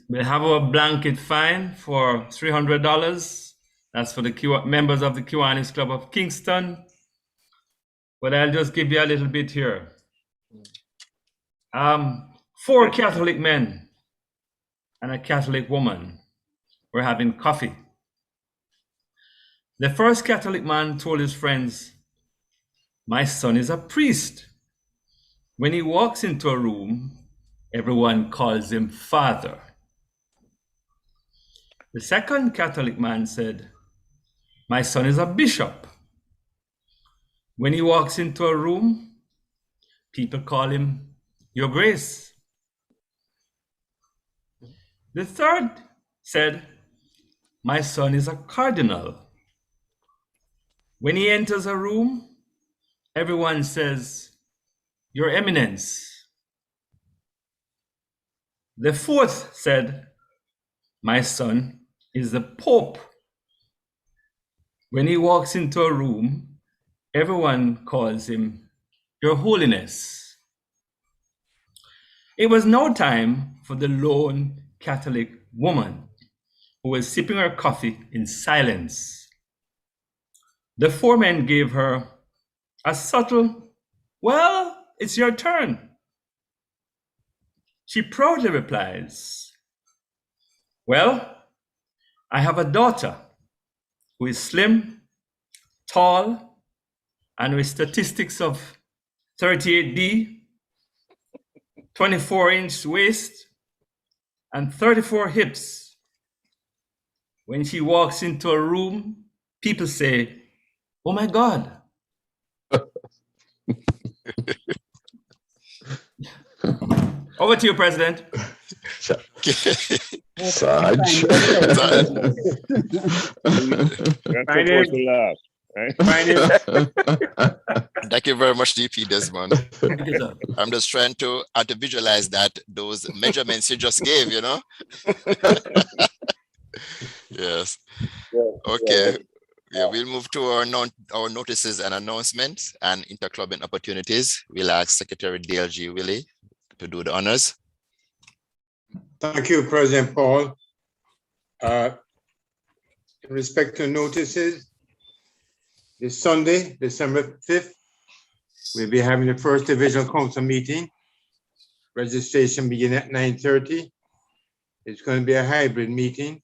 We'll have our blanket fine for $300. That's for the members of the Kiwanis Club of Kingston. But I'll just give you a little bit here. 4 Catholic men and a Catholic woman were having coffee. The first Catholic man told his friends, "My son is a priest. When he walks into a room, everyone calls him Father." The second Catholic man said, "My son is a bishop. When he walks into a room, people call him Your Grace." The third said, "My son is a cardinal. When he enters a room, everyone says, Your Eminence." The fourth said, "My son is the Pope. When he walks into a room, everyone calls him Your Holiness." It was now time for the lone Catholic woman, who was sipping her coffee in silence. The 4 men gave her a subtle, "Well, it's your turn." She proudly replies, "Well, I have a daughter who is slim, tall, and with statistics of 38D, 24-inch waist, and 34 hips. When she walks into a room, people say, oh my God." Over to you, President. Sarge. Thank you very much, DP Desmond. I'm just trying to visualize those measurements you just gave, you know? Yes. Okay. Yeah, we'll move to our notices and announcements and interclubbing opportunities. We'll ask Secretary Dale G. Willie to do the honors. Thank you, President Paul. In respect to notices, this Sunday, December 5th, we'll be having the first Divisional Council meeting Registration begin at 9:30. It's going to be a hybrid meeting.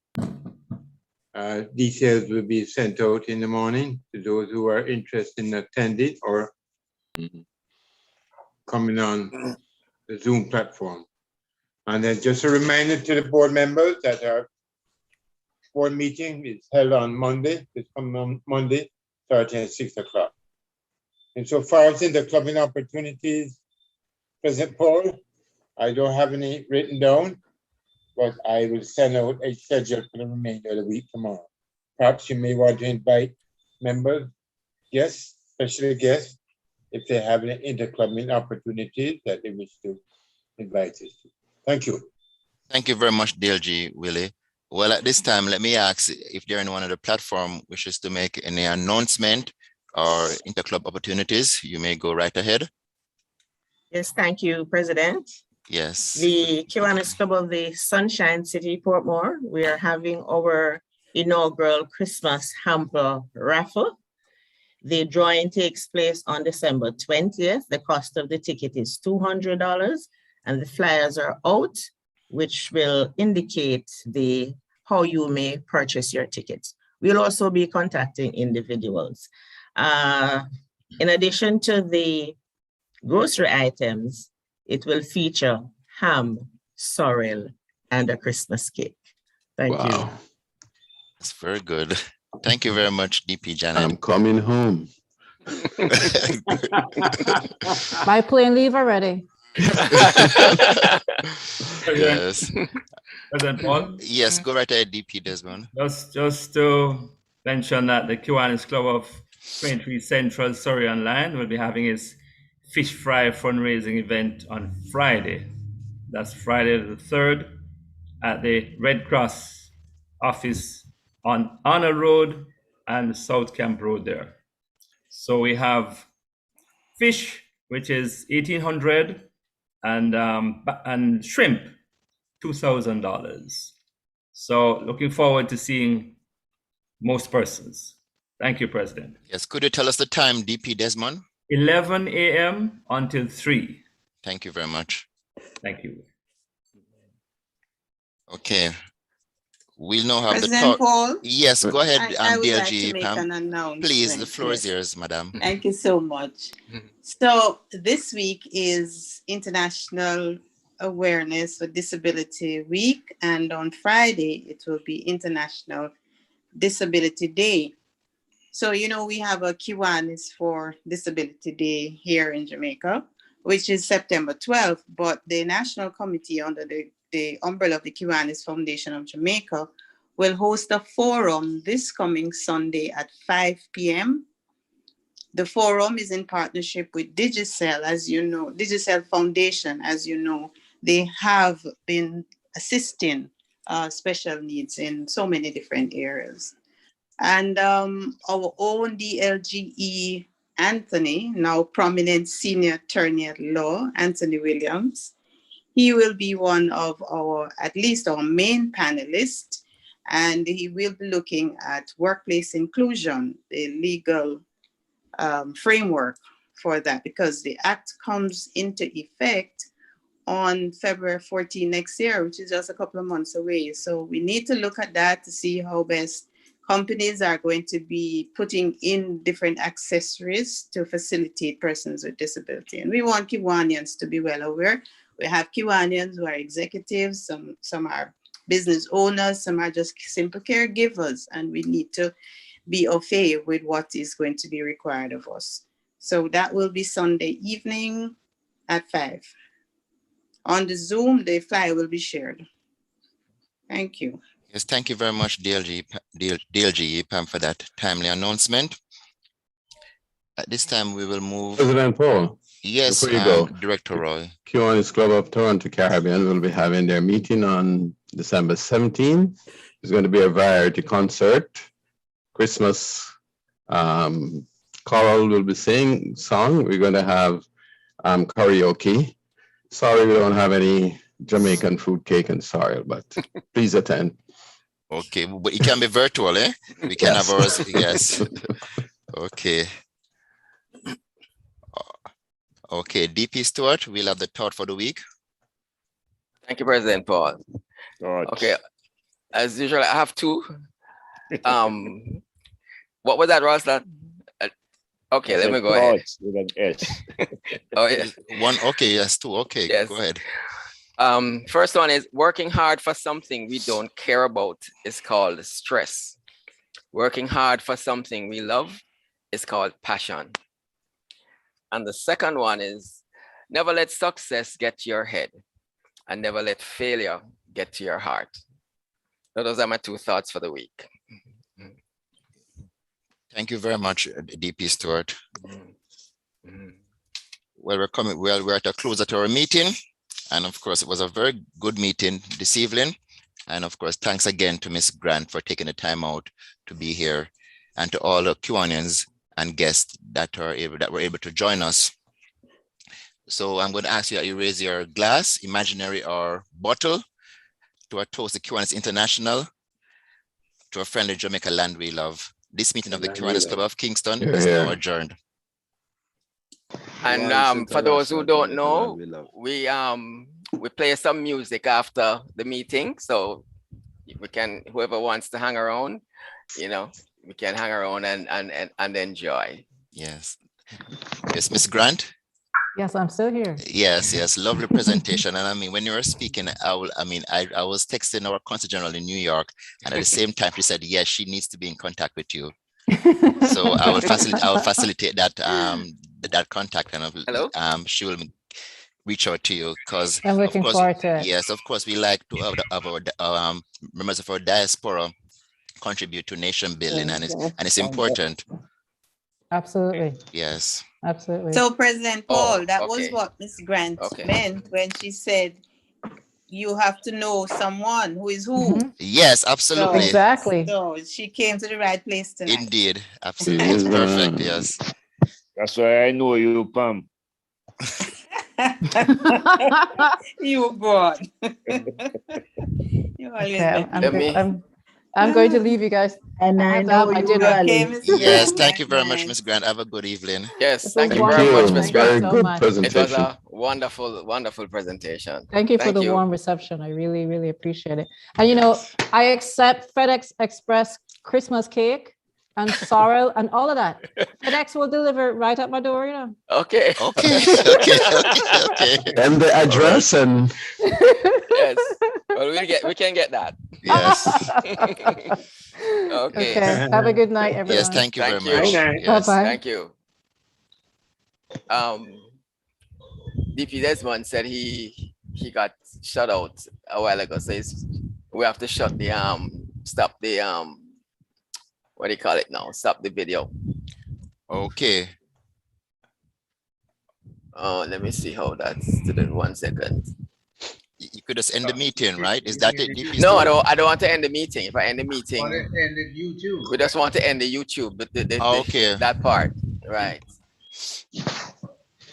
Details will be sent out in the morning to those who are interested in attending or coming on the Zoom platform. And then just a reminder to the board members that our board meeting is held on Monday, this coming Monday, starting at 6 o'clock. And so far as in the clubbing opportunities, President Paul, I don't have any written down, but I will send out a schedule for the remainder of the week tomorrow. Perhaps you may want to invite members, guests, special guests, if they have any interclubbing opportunities that they wish to invite us to. Thank you. Thank you very much, DLG Willie. Well, at this time, let me ask if there anyone on the platform wishes to make any announcement or interclub opportunities. You may go right ahead. Yes, thank you, President. Yes. The Kiwanis Club of the Sunshine City, Portmore, we are having our inaugural Christmas hamper raffle. The drawing takes place on December 20th. The cost of the ticket is $200 and the flyers are out, which will indicate how you may purchase your tickets. We'll also be contacting individuals. In addition to the grocery items, it will feature ham, sorrel, and a Christmas cake. Thank you. That's very good. Thank you very much, DP Janet. I'm coming home. My plane leave already. Yes. President Paul? Yes, go right ahead, DP Desmond. Just to mention that the Kiwanis Club of 23 Central Surrey Online will be having its fish fry fundraising event on Friday. That's Friday the 3rd at the Red Cross office on Honor Road and South Camp Road there. So we have fish, which is $1,800, and shrimp, $2,000. So looking forward to seeing most persons. Thank you, President. Yes, could you tell us the time, DP Desmond? 11 a.m. until 3. Thank you very much. Thank you. Okay. We'll now have President the talk. Paul? Yes, go ahead, I would like DLG. to make an announcement. Please, the floor is yes. yours, madam. Thank you so much. So this week is International Awareness for Disability Week, and on Friday it will be International Disability Day. So, you know, we have a Kiwanis for Disability Day here in Jamaica, which is September 12th, but the National Committee under the umbrella of the Kiwanis Foundation of Jamaica will host a forum this coming Sunday at 5 p.m. The forum is in partnership with Digicel, as you know, Digicel Foundation, as you know. They have been assisting special needs in so many different areas. And our own DLGE Anthony, now prominent senior attorney at law, Anthony Williams, he will be one of at least our main panelists, and he will be looking at workplace inclusion, the legal framework for that, because the act comes into effect on February 14 next year, which is just a couple of months away. So we need to look at that to see how best companies are going to be putting in different accessories to facilitate persons with disability. And we want Kiwanians to be well aware. We have Kiwanians who are executives, some are business owners, some are just simple caregivers, and we need to be au fait with what is going to be required of us. So that will be Sunday evening at 5. On the Zoom, the flyer will be shared. Thank you. Yes, thank you very much, DLG Pam, for that timely announcement. At this time, we will move. President Paul. Yes, before you go, Director Roy. Kiwanis Club of Toronto Caribbean will be having their meeting on December 17th. There's going to be a variety concert. Christmas choral will be singing song. We're going to have karaoke. Sorry, we don't have any Jamaican food cake and sorrel, but please attend. Okay, but it can be virtual, eh? We can have ours, yes. Okay. Okay, DP Stewart, we'll have the thought for the week. Thank you, President Paul. Okay, as usual, I have two. What was that, Ross? Okay, let me go ahead. With an S. Oh, yeah. One, okay, yes, two, okay, Yes. go ahead. First one is working hard for something we don't care about is called stress. Working hard for something we love is called passion. And the second one is never let success get to your head and never let failure get to your heart. So those are my two thoughts for the week. Thank you very much, DP Stewart. Well, we're at a close at our meeting. And of course, it was a very good meeting this evening. And of course, thanks again to Ms. Grant for taking the time out to be here, and to all the Kiwanians and guests that were able to join us. So I'm going to ask you that you raise your glass, imaginary or bottle, to a toast, the Kiwanis International, to a friendly Jamaica land we love. This meeting of the Kiwanis Club of Kingston is now adjourned. And for those who don't know, we play some music after the meeting, so we can, whoever wants to hang around, you know, we can hang around and enjoy. Yes. Yes, Ms. Grant. Yes, I'm still here. Yes, lovely presentation. And I mean, when you were speaking, I was texting our Consul General in New York, and at the same time, she said, yes, she needs to be in contact with you. So I will facilitate that that contact, and she will reach out to you, because I'm looking forward to it. Yes, of course, we like to have our members of our diaspora contribute to nation building, and it's important. Absolutely. Yes. Absolutely. So President Paul, that was what Ms. Grant meant when she said you have to know someone who is who. Yes, absolutely. So, exactly. So she came to the right place tonight. Indeed. Absolutely. It's perfect. Yes. That's why I know you, Pam. You God. You okay, I'm going to leave you guys. And I know my you dinner. Yes, thank you very much, Ms. Grant. Have a good evening. Yes, thank you very much, Ms. Grant. It was a wonderful, wonderful presentation. Thank you for the warm reception. I really, really appreciate it. And you know, I accept FedEx Express Christmas cake and sorrel and all of that. FedEx will deliver right at my door, you know. Okay. Okay. And the address and yes. Well, we can get that. Yes. Okay. Have a good night, everyone. Yes, thank you very much. Yes. Bye-bye. Thank you. DP Desmond said he got shut out a while ago, so we have to shut the stop the what do you call it now? Stop the video. Okay. Let me see how that's to the 1 second. You could just end the meeting, right? Is that it? DP No, I don't want to end the meeting. If I end the meeting, YouTube. We just want to end the YouTube, but okay, that part, right?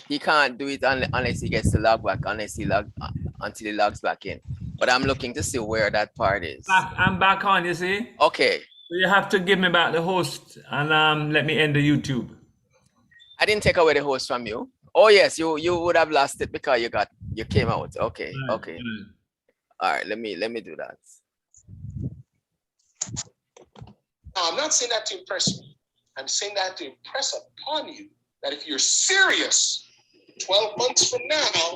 He can't do it unless he gets to log back, until he logs back in. But I'm looking to see where that part is. I'm back on, you see? Okay. So you have to give me back the host and let me end the YouTube. I didn't take away the host from you. Oh yes, you would have lost it because you came out. Okay, okay. All right, let me do that. Now, I'm not saying that to impress me. I'm saying that to impress upon you that if you're serious 12 months from now,